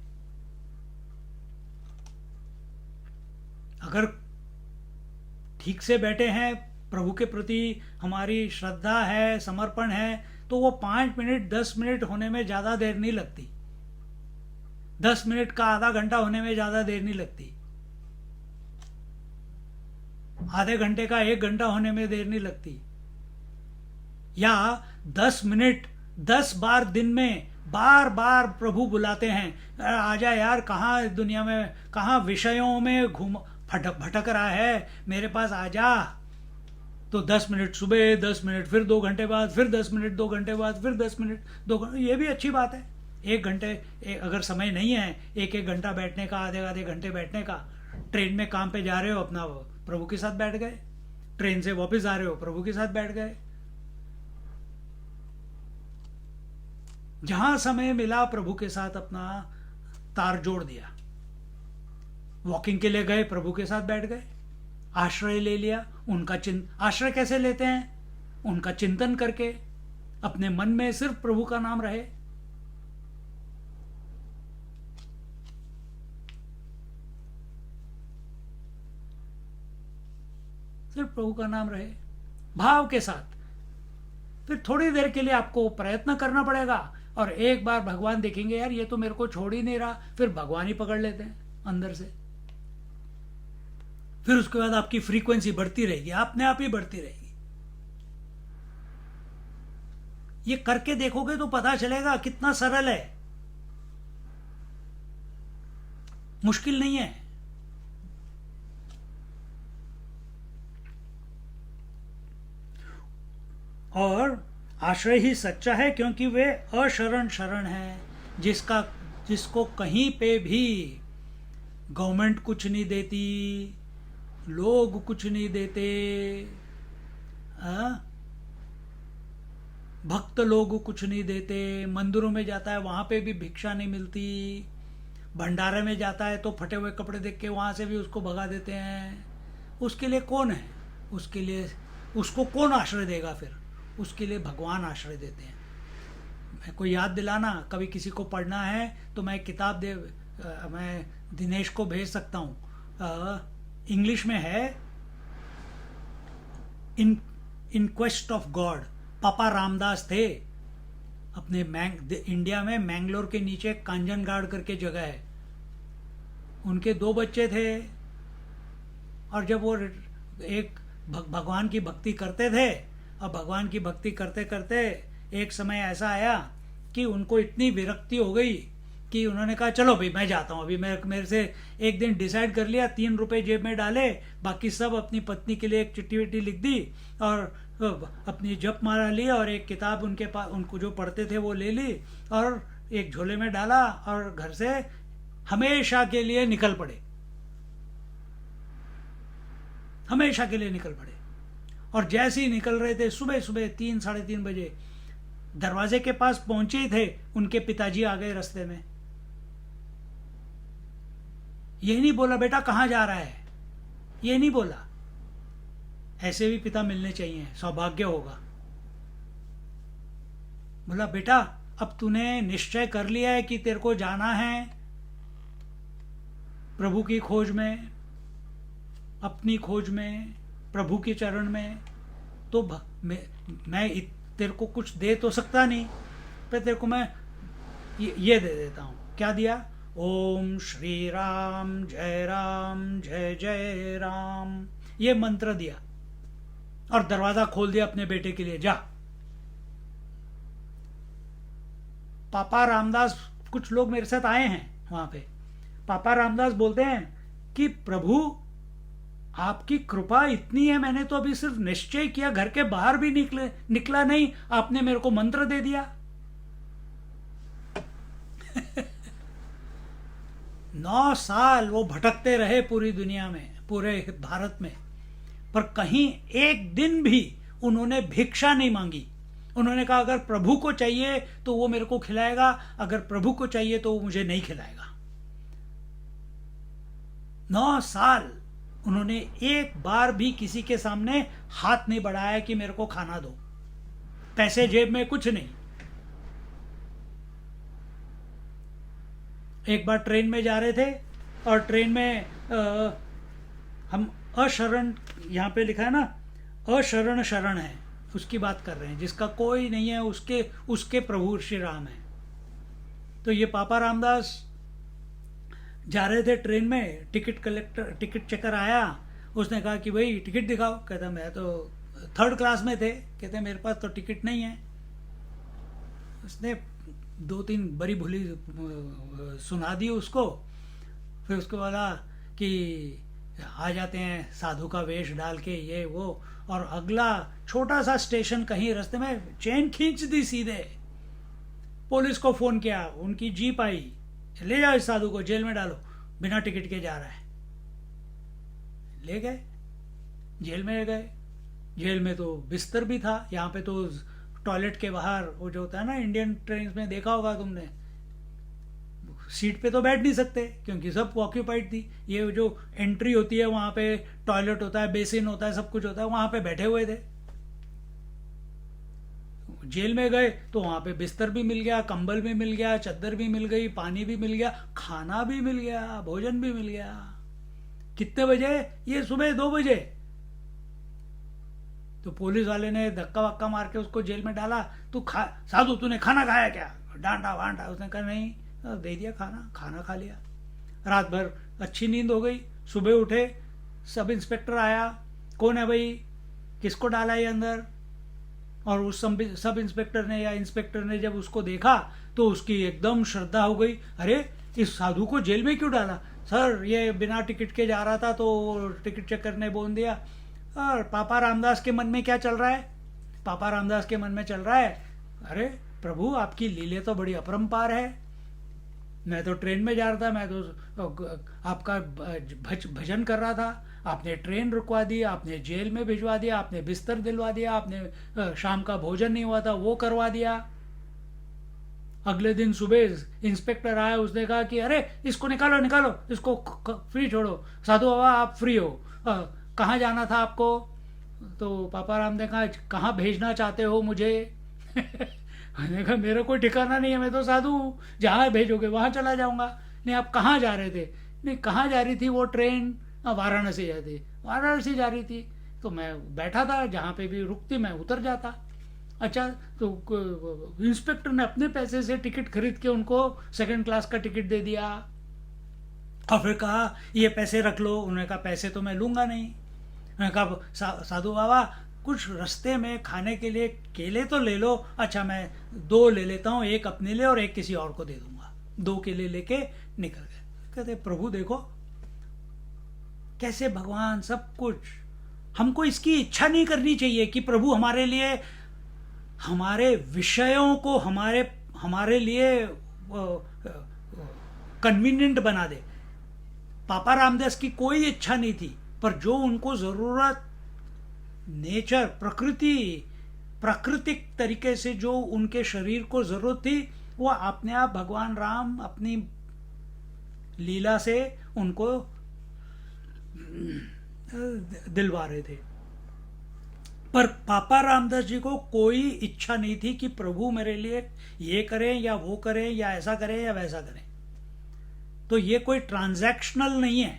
अगर ठीक से बैठे हैं, प्रभु के प्रति हमारी श्रद्धा है, समर्पण है, तो वो 5 मिनट 10 मिनट होने में ज्यादा देर नहीं लगती। 10 मिनट का आधा घंटा होने में ज्यादा देर नहीं लगती। आधे घंटे का 1 घंटा होने में देर नहीं लगती। या 10 मिनट 10 बार दिन में बार बार प्रभु बुलाते हैं, आजा यार, कहाँ दुनिया में, कहाँ विषयों में घूम भटक रहा है, मेरे पास आजा। तो 10 मिनट सुबह, 10 मिनट फिर 2 घंटे बाद, फिर 10 मिनट 2 घंटे बाद, फिर 10 मिनट 2 घंटे, ये भी अच्छी बात है। 1 घंटे अगर समय नहीं है, 1-1 घंटा बैठने का, आधे घंटे बैठने का। ट्रेन में काम पे जा रहे हो, अपना प्रभु के साथ बैठ गए। ट्रेन से वापस आ रहे हो, प्रभु के साथ बैठ गए। जहां समय मिला प्रभु के साथ अपना तार जोड़ दिया। वॉकिंग के लिए गए, प्रभु के साथ बैठ गए। आश्रय ले लिया, उनका आश्रय कैसे लेते हैं? उनका चिंतन करके, अपने मन में सिर्फ प्रभु का नाम रहे। सिर्फ प्रभु का नाम रहे, भाव के साथ। फिर थोड़ी देर के लिए आपको प्रयत्न करना पड़ेगा, और एक बार भगवान देखेंगे यार ये तो मेरे को छोड़ ही नहीं रहा, फिर भगवान ही पकड़ लेते हैं अंदर से। फिर उसके बाद आपकी फ्रीक्वेंसी बढ़ती रहेगी, अपने आप ही बढ़ती रहेगी। ये करके देखोगे तो पता चलेगा कितना सरल है, मुश्किल नहीं है। और आश्रय ही सच्चा है, क्योंकि वे अशरण शरण है, जिसको कहीं पे भी गवर्नमेंट कुछ नहीं देती, लोग कुछ नहीं देते, भक्त लोग कुछ नहीं देते। मंदिरों में जाता है, वहां पे भी भिक्षा नहीं मिलती। भंडारे में जाता है तो फटे हुए कपड़े देख के वहां से भी उसको भगा देते हैं। उसके लिए कौन है? उसको कौन आश्रय देगा? फिर उसके लिए भगवान आश्रय देते हैं। मैं को याद दिलाना, कभी किसी को पढ़ना है तो मैं किताब मैं दिनेश को भेज सकता हूँ। इंग्लिश में है इन क्वेस्ट ऑफ गॉड। पापा रामदास थे अपने इंडिया में, मैंगलोर के नीचे कांजनगाड़ करके जगह है। उनके 2 बच्चे थे, और जब वो एक भगवान की भक्ति करते थे, और भगवान की भक्ति करते करते एक समय ऐसा आया कि उनको इतनी विरक्ति हो गई कि उन्होंने कहा चलो भाई मैं जाता हूँ। अभी मेरे से एक दिन डिसाइड कर लिया, 3 रुपए जेब में डाले, बाकी सब अपनी पत्नी के लिए एक चिट्ठी विट्ठी लिख दी, और अपनी जप माला ली, और एक किताब उनके पास, उनको जो पढ़ते थे वो ले ली, और एक झोले में डाला, और घर से हमेशा के लिए निकल पड़े। हमेशा के लिए निकल पड़े। और जैसे ही निकल रहे थे, सुबह सुबह 3 साढ़े 3 बजे दरवाजे के पास पहुंचे ही थे, उनके पिताजी आ गए रास्ते में। ये नहीं बोला बेटा कहाँ जा रहा है, ये नहीं बोला। ऐसे भी पिता मिलने चाहिए, सौभाग्य होगा। बोला बेटा अब तूने निश्चय कर लिया है कि तेरे को जाना है प्रभु की खोज में, अपनी खोज में, प्रभु के चरण में, तो मैं तेरे को कुछ दे तो सकता नहीं, पर तेरे को मैं ये दे देता हूँ। क्या दिया? ओम श्री राम जय जय राम, ये मंत्र दिया और दरवाजा खोल दिया अपने बेटे के लिए। जा। पापा रामदास, कुछ लोग मेरे साथ आए हैं वहां पे। पापा रामदास बोलते हैं कि प्रभु आपकी कृपा इतनी है, मैंने तो अभी सिर्फ निश्चय किया, घर के बाहर भी निकला नहीं, आपने मेरे को मंत्र दे दिया। 9 साल वो भटकते रहे पूरी दुनिया में, पूरे भारत में, पर कहीं एक दिन भी उन्होंने भिक्षा नहीं मांगी। उन्होंने कहा अगर प्रभु को चाहिए तो वो मेरे को खिलाएगा, अगर प्रभु को चाहिए तो वो मुझे नहीं खिलाएगा। 9 साल उन्होंने एक बार भी किसी के सामने हाथ नहीं बढ़ाया कि मेरे को खाना दो, पैसे जेब में कुछ नहीं। एक बार ट्रेन में जा रहे थे और ट्रेन में हम अशरण, यहाँ पे लिखा है ना, अशरण शरण है, उसकी बात कर रहे हैं, जिसका कोई नहीं है उसके प्रभु श्री राम है। तो ये पापा रामदास जा रहे थे ट्रेन में, टिकट चेकर आया, उसने कहा कि भाई टिकट दिखाओ। कहता मैं तो 3rd क्लास में थे। कहते मेरे पास तो टिकट नहीं है। उसने 2-3 बड़ी भूली सुना दी उसको। फिर उसको बोला कि आ जाते हैं साधु का वेश डाल के, ये वो, और अगला छोटा सा स्टेशन कहीं रास्ते में चेन खींच दी सीधे। पुलिस को फोन किया, उनकी जीप आई, ले जाओ इस साधु को, जेल में डालो, बिना टिकट के जा रहा है। ले गए, जेल में गए। जेल में तो बिस्तर भी था, यहाँ पे तो टॉयलेट के बाहर वो जो होता है ना, इंडियन ट्रेन में देखा होगा तुमने, सीट पे तो बैठ नहीं सकते क्योंकि सब ऑक्यूपाइड थी। ये जो एंट्री होती है वहां पे टॉयलेट होता है, बेसिन होता है, सब कुछ होता है, वहां पे बैठे हुए थे। जेल में गए तो वहां पे बिस्तर भी मिल गया, कंबल भी मिल गया, चादर भी मिल गई, पानी भी मिल गया, खाना भी मिल गया, भोजन भी मिल गया। कितने बजे? ये सुबह 2 बजे। तो पुलिस वाले ने धक्का वक्का मार के उसको जेल में डाला। तू साधु तूने खाना खाया क्या? डांटा वांटा। उसने कहा नहीं, दे दिया खाना खा लिया। रात भर अच्छी नींद हो गई। सुबह उठे, सब इंस्पेक्टर आया, कौन है भाई, किसको डाला ये अंदर? और उस सब इंस्पेक्टर ने या इंस्पेक्टर ने जब उसको देखा तो उसकी एकदम श्रद्धा हो गई। अरे इस साधु को जेल में क्यों डाला? सर ये बिना टिकट के जा रहा था तो टिकट चेकर ने बोल दिया। और पापा रामदास के मन में क्या चल रहा है? पापा रामदास के मन में चल रहा है, अरे प्रभु आपकी लीले तो बड़ी अपरंपार है। मैं तो ट्रेन में जा रहा था, मैं तो आपका भजन कर रहा था, आपने ट्रेन रुकवा दी, आपने जेल में भिजवा दिया, आपने बिस्तर दिलवा दिया, आपने शाम का भोजन नहीं हुआ था वो करवा दिया। अगले दिन सुबह इंस्पेक्टर आया, उसने कहा कि अरे इसको निकालो, इसको फ्री छोड़ो। साधु बाबा आप फ्री हो, कहाँ जाना था आपको? तो पापा राम ने कहा कहाँ भेजना चाहते हो मुझे? मैंने कहा मेरा कोई ठिकाना नहीं है, मैं तो साधु हूँ, जहाँ भेजोगे वहाँ चला जाऊँगा। नहीं आप कहाँ जा रहे थे? नहीं कहाँ जा रही थी वो ट्रेन? वाराणसी वाराणसी जा रही थी। तो मैं बैठा था, जहाँ पे भी रुकती मैं उतर जाता। अच्छा, तो इंस्पेक्टर ने अपने पैसे से टिकट खरीद के उनको 2nd क्लास का टिकट दे दिया और फिर कहा ये पैसे रख लो। उन्होंने कहा पैसे तो मैं लूँगा नहीं। उन्होंने कहा साधु बाबा कुछ रास्ते में खाने के लिए केले तो ले लो। अच्छा मैं 2 ले लेता हूँ, एक अपने लिए और एक किसी और को दे दूंगा। 2 केले लेके निकल गए। कहते प्रभु देखो कैसे भगवान सब कुछ। हमको इसकी इच्छा नहीं करनी चाहिए कि प्रभु हमारे लिए, हमारे विषयों को हमारे लिए कन्वीनियंट बना दे। पापा रामदास की कोई इच्छा नहीं थी, पर जो उनको जरूरत नेचर, प्रकृति, प्राकृतिक तरीके से जो उनके शरीर को जरूरत थी वो अपने आप भगवान राम अपनी लीला से उनको दिलवा रहे थे। पर पापा रामदास जी को कोई इच्छा नहीं थी कि प्रभु मेरे लिए ये करें या वो करें या ऐसा करें या वैसा करें। तो ये कोई ट्रांजैक्शनल नहीं है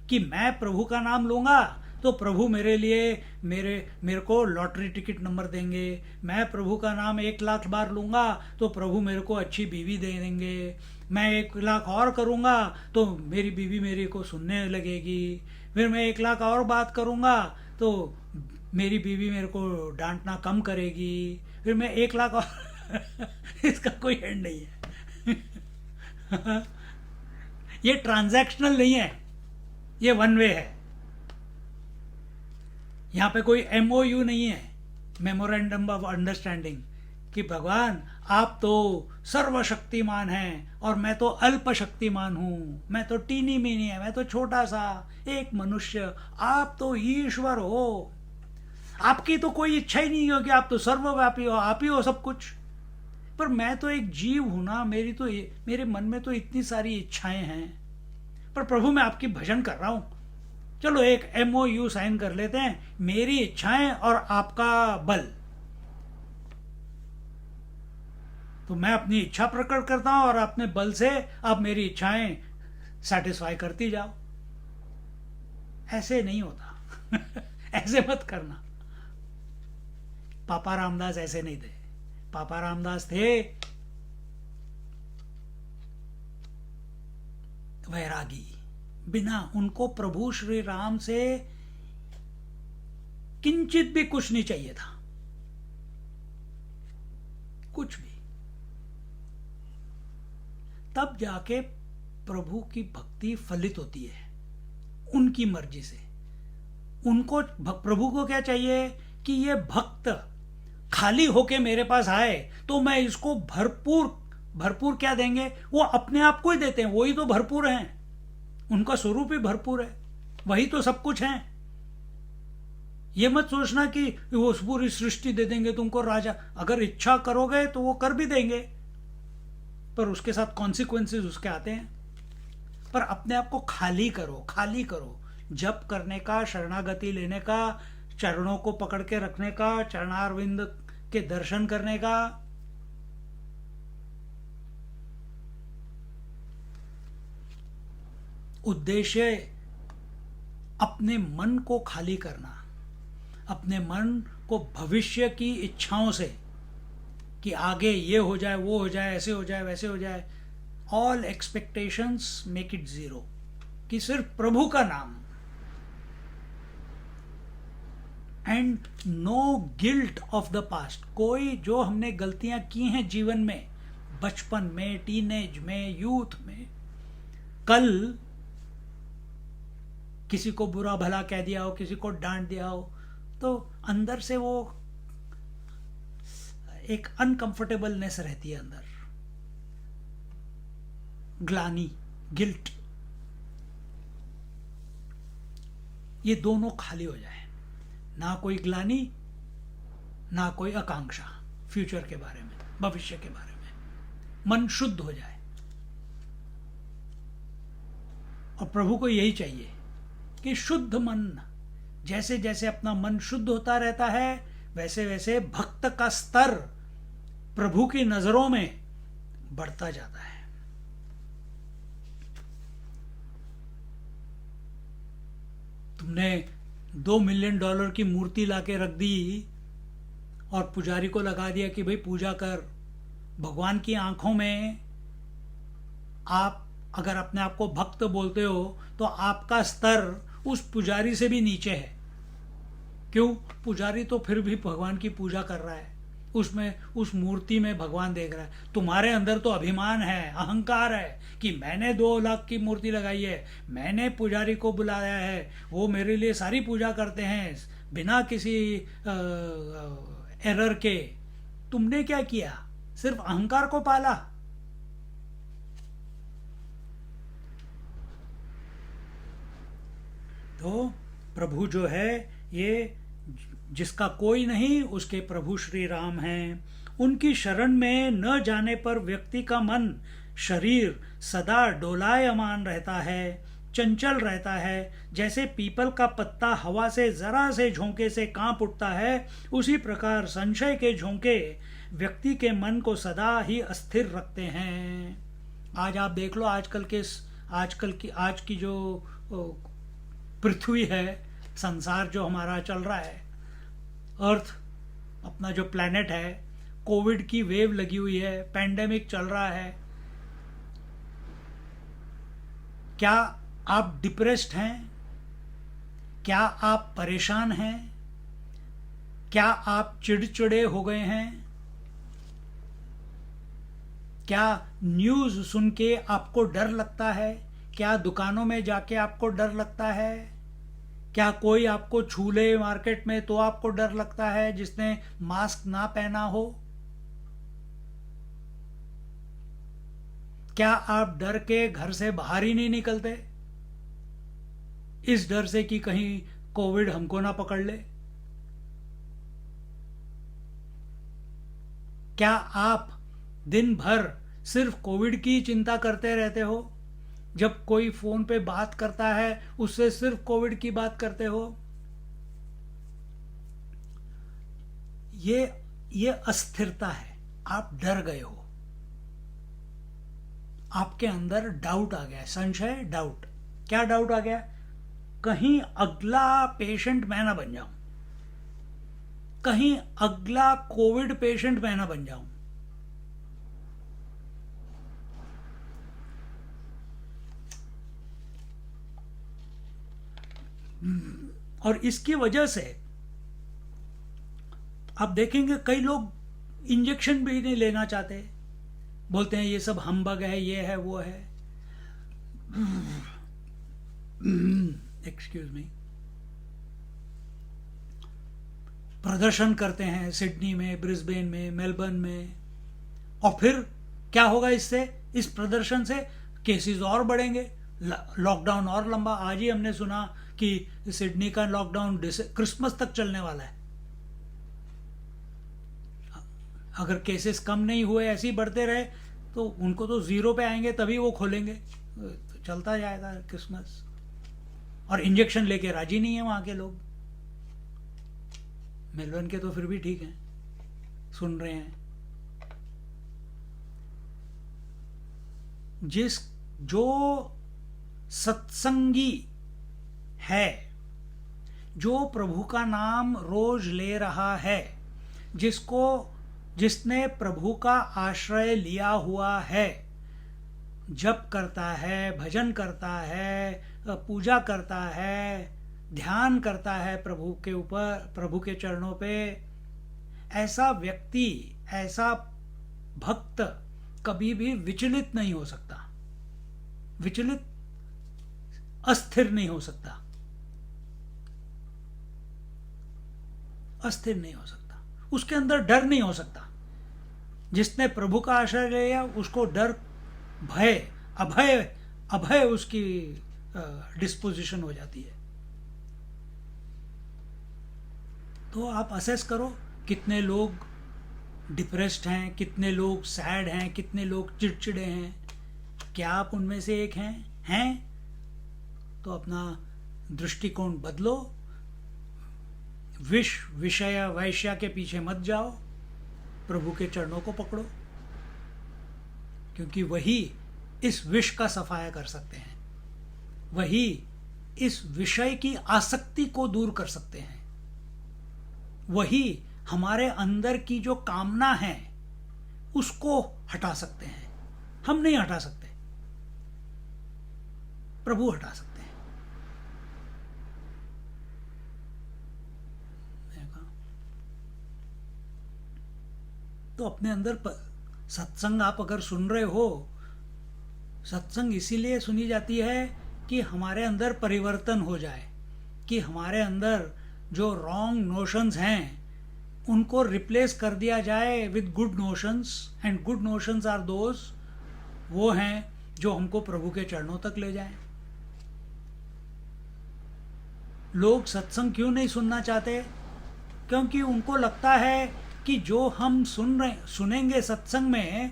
कि मैं प्रभु का नाम लूंगा तो प्रभु मेरे लिए मेरे को लॉटरी टिकट नंबर देंगे, मैं प्रभु का नाम 1 लाख बार लूंगा तो प्रभु मेरे को अच्छी बीवी दे देंगे, मैं 1 लाख और करूंगा तो मेरी बीवी मेरे को सुनने लगेगी, फिर मैं 1 लाख और बात करूंगा तो मेरी बीवी मेरे को डांटना कम करेगी, फिर मैं 1 लाख और इसका कोई एंड नहीं है। ये ट्रांजैक्शनल नहीं है, ये वन वे है। यहाँ पे कोई MOU नहीं है, मेमोरेंडम ऑफ अंडरस्टैंडिंग, कि भगवान आप तो सर्वशक्तिमान हैं और मैं तो अल्प शक्तिमान हूँ, मैं तो टीनी मीनी है, मैं तो छोटा सा एक मनुष्य, आप तो ईश्वर हो, आपकी तो कोई इच्छा ही नहीं हो कि आप तो सर्वव्यापी हो, आप ही हो सब कुछ। पर मैं तो एक जीव हूं ना, मेरे मन में तो इतनी सारी इच्छाएं हैं, पर प्रभु मैं आपकी भजन कर रहा हूं, चलो एक MOU साइन कर लेते हैं, मेरी इच्छाएं और आपका बल। तो मैं अपनी इच्छा प्रकट करता हूं और अपने बल से आप मेरी इच्छाएं सेटिस्फाई करती जाओ। ऐसे नहीं होता। ऐसे मत करना। पापा रामदास ऐसे नहीं थे। पापा रामदास थे वैरागी, बिना उनको प्रभु श्री राम से किंचित भी कुछ नहीं चाहिए था, कुछ भी। तब जाके प्रभु की भक्ति फलित होती है उनकी मर्जी से। उनको प्रभु को क्या चाहिए कि ये भक्त खाली होके मेरे पास आए तो मैं इसको भरपूर क्या देंगे, वो अपने आप को ही देते हैं, वही तो भरपूर हैं, उनका स्वरूप ही भरपूर है, वही तो सब कुछ है। ये मत सोचना कि वो पूरी सृष्टि दे देंगे तुमको राजा, अगर इच्छा करोगे तो वो कर भी देंगे, पर उसके साथ कॉन्सिक्वेंसेस उसके आते हैं। पर अपने आप को खाली करो, खाली करो, जप करने का, शरणागति लेने का, चरणों को पकड़ के रखने का, चरणारविंद के दर्शन करने का। उद्देश्य अपने मन को खाली करना, अपने मन को भविष्य की इच्छाओं से कि आगे ये हो जाए, वो हो जाए, ऐसे हो जाए, वैसे हो जाए। All expectations make it zero, कि सिर्फ प्रभु का नाम। And no guilt of the past, कोई जो हमने गलतियां की हैं जीवन में, बचपन में, टीनेज में, यूथ में, कल किसी को बुरा भला कह दिया हो, किसी को डांट दिया हो, तो अंदर से वो एक अनकंफर्टेबलनेस रहती है अंदर, ग्लानी, गिल्ट, ये दोनों खाली हो जाए। ना कोई ग्लानी, ना कोई आकांक्षा फ्यूचर के बारे में, भविष्य के बारे में। मन शुद्ध हो जाए। और प्रभु को यही चाहिए कि शुद्ध मन, जैसे जैसे अपना मन शुद्ध होता रहता है वैसे वैसे भक्त का स्तर प्रभु की नजरों में बढ़ता जाता है। तुमने $2 मिलियन की मूर्ति लाके रख दी और पुजारी को लगा दिया कि भाई पूजा कर। भगवान की आंखों में आप अगर अपने आप को भक्त बोलते हो तो आपका स्तर उस पुजारी से भी नीचे है। क्यों? पुजारी तो फिर भी भगवान की पूजा कर रहा है, उसमें, उस मूर्ति में भगवान देख रहा है। तुम्हारे अंदर तो अभिमान है, अहंकार है कि मैंने 2 लाख की मूर्ति लगाई है, मैंने पुजारी को बुलाया है, वो मेरे लिए सारी पूजा करते हैं बिना किसी एरर के। तुमने क्या किया? सिर्फ अहंकार को पाला। तो प्रभु जो है ये जिसका कोई नहीं उसके प्रभु श्री राम हैं। उनकी शरण में न जाने पर व्यक्ति का मन शरीर सदा डोलायमान रहता है, चंचल रहता है। जैसे पीपल का पत्ता हवा से जरा से झोंके से कांप उठता है, उसी प्रकार संशय के झोंके व्यक्ति के मन को सदा ही अस्थिर रखते हैं। आज आप देख लो, आज की जो पृथ्वी है, संसार जो हमारा चल रहा है, अर्थ अपना जो प्लैनेट है, कोविड की वेव लगी हुई है, पैंडेमिक चल रहा है। क्या आप डिप्रेस्ड हैं? क्या आप परेशान हैं? क्या आप चिड़चिड़े हो गए हैं? क्या न्यूज़ सुन के आपको डर लगता है? क्या दुकानों में जाके आपको डर लगता है? क्या कोई आपको छू ले मार्केट में तो आपको डर लगता है, जिसने मास्क ना पहना हो? क्या आप डर के घर से बाहर ही नहीं निकलते, इस डर से कि कहीं कोविड हमको ना पकड़ ले? क्या आप दिन भर सिर्फ कोविड की चिंता करते रहते हो? जब कोई फोन पे बात करता है उससे सिर्फ कोविड की बात करते हो? ये अस्थिरता है। आप डर गए हो, आपके अंदर डाउट आ गया, संशय, डाउट। क्या डाउट आ गया? कहीं अगला पेशेंट मैं ना बन जाऊं, कहीं अगला कोविड पेशेंट मैं ना बन जाऊं। और इसकी वजह से आप देखेंगे कई लोग इंजेक्शन भी नहीं लेना चाहते, बोलते हैं ये सब हम्बग है, ये है, वो है। Excuse me. प्रदर्शन करते हैं सिडनी में, ब्रिस्बेन में, मेलबर्न में, और फिर क्या होगा इससे? इस प्रदर्शन से केसेस और बढ़ेंगे, लॉकडाउन और लंबा। आज ही हमने सुना कि सिडनी का लॉकडाउन क्रिसमस तक चलने वाला है। अगर केसेस कम नहीं हुए, ऐसे ही बढ़ते रहे, तो उनको तो जीरो पे आएंगे, तभी वो खोलेंगे, तो चलता जाएगा क्रिसमस। और इंजेक्शन लेके राजी नहीं है वहां के लोग। मेलबर्न के तो फिर भी ठीक हैं, सुन रहे हैं। जो सत्संगी है, जो प्रभु का नाम रोज ले रहा है, जिसने प्रभु का आश्रय लिया हुआ है, जप करता है, भजन करता है, पूजा करता है, ध्यान करता है प्रभु के ऊपर, प्रभु के चरणों पे, ऐसा व्यक्ति, ऐसा भक्त कभी भी विचलित नहीं हो सकता, विचलित, अस्थिर नहीं हो सकता, अस्थिर नहीं हो सकता। उसके अंदर डर नहीं हो सकता। जिसने प्रभु का आश्रय लिया उसको डर, भय, अभय उसकी डिस्पोजिशन हो जाती है। तो आप असेस करो, कितने लोग डिप्रेस्ड हैं, कितने लोग सैड हैं, कितने लोग चिड़चिड़े हैं। क्या आप उनमें से एक हैं? तो अपना दृष्टिकोण बदलो, विषय वैश्या के पीछे मत जाओ, प्रभु के चरणों को पकड़ो, क्योंकि वही इस विष का सफाया कर सकते हैं, वही इस विषय की आसक्ति को दूर कर सकते हैं, वही हमारे अंदर की जो कामना है उसको हटा सकते हैं। हम नहीं हटा सकते, प्रभु हटा सकते हैं। तो अपने अंदर सत्संग आप अगर सुन रहे हो, सत्संग इसीलिए सुनी जाती है कि हमारे अंदर परिवर्तन हो जाए, कि हमारे अंदर जो रॉन्ग नोशंस हैं उनको रिप्लेस कर दिया जाए with good notions. And good notions are those, वो हैं जो हमको प्रभु के चरणों तक ले जाएं। लोग सत्संग क्यों नहीं सुनना चाहते? क्योंकि उनको लगता है कि जो हम सुनेंगे सत्संग में,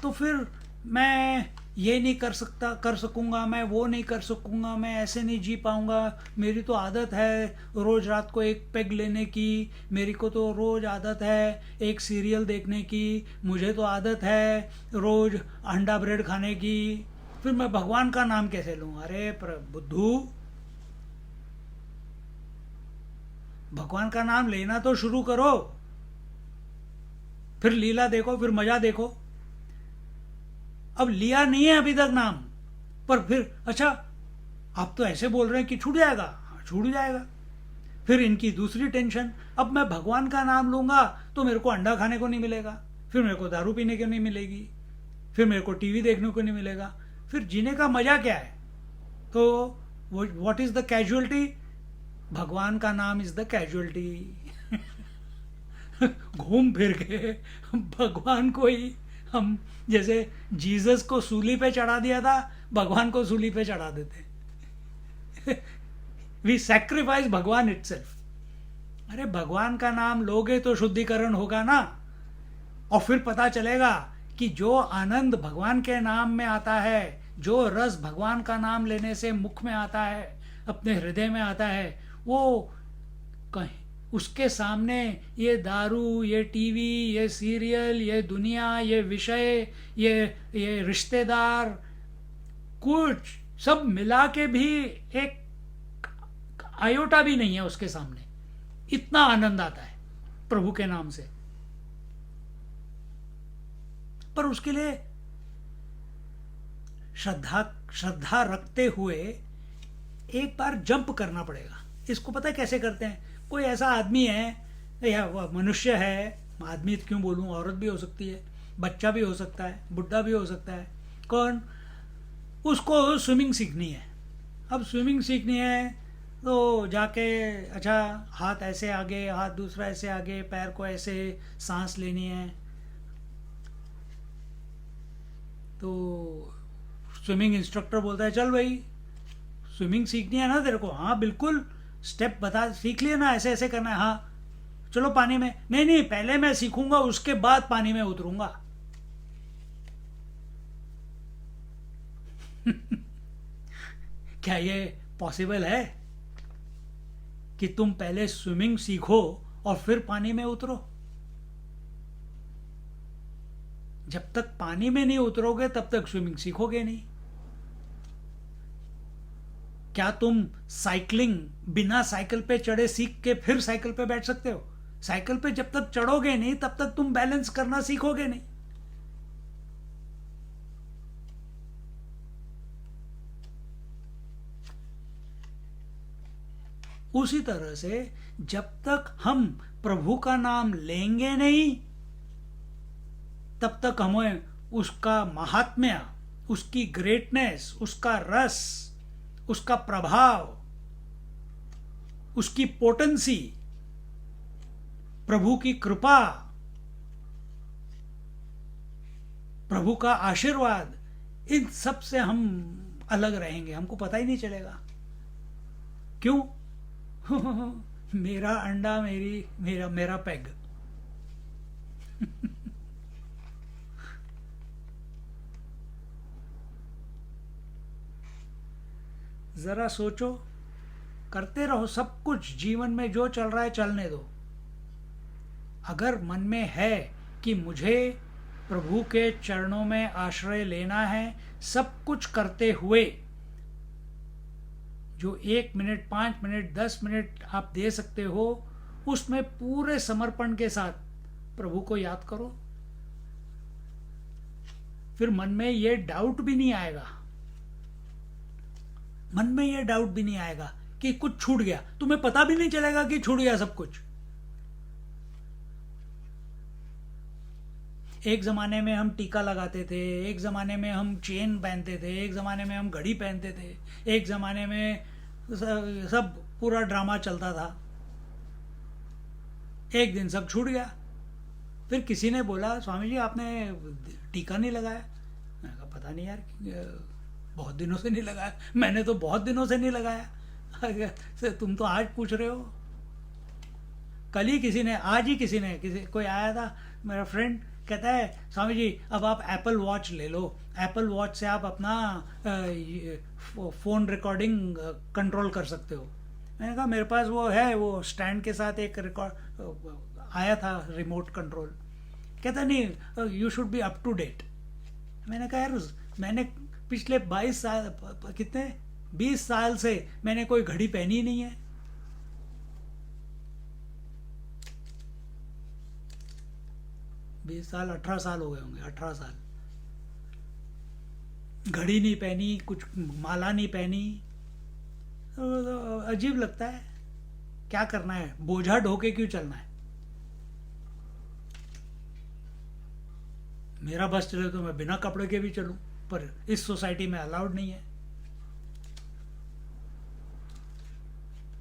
तो फिर मैं ये नहीं कर सकूँगा, मैं वो नहीं कर सकूँगा, मैं ऐसे नहीं जी पाऊँगा, मेरी तो आदत है रोज़ रात को एक पेग लेने की, मेरी को तो रोज़ आदत है एक सीरियल देखने की, मुझे तो आदत है रोज़ अंडा ब्रेड खाने की, फिर मैं भगवान का नाम कैसे लूँ? अरे बुद्धू, भगवान का नाम लेना तो शुरू करो, फिर लीला देखो, फिर मजा देखो। अब लिया नहीं है अभी तक नाम, पर फिर अच्छा आप तो ऐसे बोल रहे हैं कि छूट जाएगा। हाँ, छूट जाएगा। फिर इनकी दूसरी टेंशन, अब मैं भगवान का नाम लूंगा तो मेरे को अंडा खाने को नहीं मिलेगा, फिर मेरे को दारू पीने को नहीं मिलेगी, फिर मेरे को टीवी देखने को नहीं मिलेगा, फिर जीने का मजा क्या है? तो व्हाट इज द कैजुअलिटी? भगवान का नाम इज द कैजुअलिटी। घूम फिर के भगवान को ही हम, जैसे जीसस को सूली पे चढ़ा दिया था, भगवान को सूली पे चढ़ा देते। वी सैक्रिफाइस भगवान इटसेल्फ। अरे भगवान का नाम लोगे तो शुद्धिकरण होगा ना, और फिर पता चलेगा कि जो आनंद भगवान के नाम में आता है, जो रस भगवान का नाम लेने से मुख में आता है, अपने हृदय में आता है, वो कहीं उसके सामने ये दारू, ये टीवी, ये सीरियल, ये दुनिया, ये विषय, ये रिश्तेदार, कुछ सब मिला के भी एक आयोटा भी नहीं है उसके सामने। इतना आनंद आता है प्रभु के नाम से। पर उसके लिए श्रद्धा रखते हुए एक बार जंप करना पड़ेगा। इसको पता है कैसे करते हैं? कोई ऐसा आदमी है या मनुष्य है, आदमी क्यों बोलूं, औरत भी हो सकती है, बच्चा भी हो सकता है, बुढ़ा भी हो सकता है, कौन, उसको स्विमिंग सीखनी है। अब स्विमिंग सीखनी है तो जाके अच्छा हाथ ऐसे आगे, हाथ दूसरा ऐसे आगे, पैर को ऐसे सांस लेनी है। तो स्विमिंग इंस्ट्रक्टर बोलता है चल भाई स्विमिंग सीखनी है ना तेरे को? हाँ बिल्कुल, स्टेप बता, सीख लिया ना, ऐसे ऐसे करना है। हाँ चलो पानी में। नहीं नहीं, पहले मैं सीखूंगा उसके बाद पानी में उतरूंगा। क्या ये पॉसिबल है कि तुम पहले स्विमिंग सीखो और फिर पानी में उतरो? जब तक पानी में नहीं उतरोगे तब तक स्विमिंग सीखोगे नहीं। क्या तुम साइकिलिंग बिना साइकिल पे चढ़े सीख के फिर साइकिल पे बैठ सकते हो? साइकिल पे जब तक चढ़ोगे नहीं तब तक तुम बैलेंस करना सीखोगे नहीं। उसी तरह से जब तक हम प्रभु का नाम लेंगे नहीं तब तक हमें उसका महात्म्य, उसकी ग्रेटनेस, उसका रस, उसका प्रभाव, उसकी पोटेंसी, प्रभु की कृपा, प्रभु का आशीर्वाद, इन सब से हम अलग रहेंगे, हमको पता ही नहीं चलेगा। क्यों? मेरा अंडा, मेरा पेग। जरा सोचो, करते रहो सब कुछ, जीवन में जो चल रहा है चलने दो। अगर मन में है कि मुझे प्रभु के चरणों में आश्रय लेना है, सब कुछ करते हुए, जो 1 मिनट, 5 मिनट, 10 मिनट आप दे सकते हो, उसमें पूरे समर्पण के साथ प्रभु को याद करो। फिर मन में ये डाउट भी नहीं आएगा, मन में ये डाउट भी नहीं आएगा कि कुछ छूट गया। तुम्हें पता भी नहीं चलेगा कि छूट गया सब कुछ। एक ज़माने में हम टीका लगाते थे, एक ज़माने में हम चेन पहनते थे, एक ज़माने में हम घड़ी पहनते थे, एक ज़माने में सब पूरा ड्रामा चलता था। एक दिन सब छूट गया। फिर किसी ने बोला, स्वामी जी आपने टीका नहीं लगाया। मैंने कहा पता नहीं यार, बहुत दिनों से नहीं लगाया। मैंने तो बहुत दिनों से नहीं लगाया। तुम तो आज पूछ रहे हो। कल ही किसी ने, आज ही किसी कोई आया था मेरा फ्रेंड, कहता है स्वामी जी अब आप एप्पल वॉच ले लो, एप्पल वॉच से आप अपना फ़ोन रिकॉर्डिंग कंट्रोल कर सकते हो। मैंने कहा मेरे पास वो है, वो स्टैंड के साथ एक रिकॉर्ड आया था रिमोट कंट्रोल। कहता नहीं you should be up to date. मैंने कहा यार मैंने पिछले 22 साल, कितने 20 साल से मैंने कोई घड़ी पहनी ही नहीं है। बीस साल 18 साल हो गए होंगे, 18 साल घड़ी नहीं पहनी, कुछ माला नहीं पहनी। तो अजीब लगता है, क्या करना है, बोझा ढोके क्यों चलना है। मेरा बस चले तो मैं बिना कपड़े के भी चलूं, पर इस सोसाइटी में अलाउड नहीं है।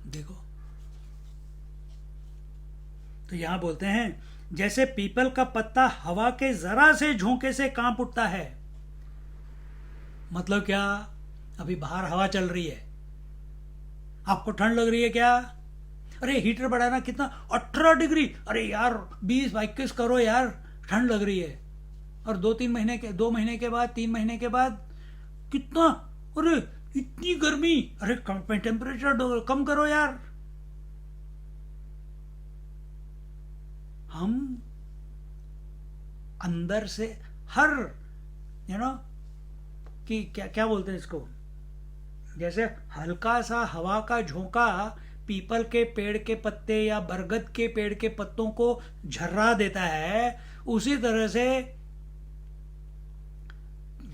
देखो तो यहां बोलते हैं जैसे पीपल का पत्ता हवा के जरा से झोंके से कांप उठता है। मतलब क्या, अभी बाहर हवा चल रही है, आपको ठंड लग रही है क्या, अरे हीटर बढ़ाना, कितना 18 डिग्री, अरे यार 20-21 करो यार, ठंड लग रही है। और 2 महीने के बाद 3 महीने के बाद कितना, अरे इतनी गर्मी, अरे टेम्परेचर कम करो यार। हम अंदर से हर कि क्या बोलते हैं इसको, जैसे हल्का सा हवा का झोंका पीपल के पेड़ के पत्ते या बरगद के पेड़ के पत्तों को झर्रा देता है, उसी तरह से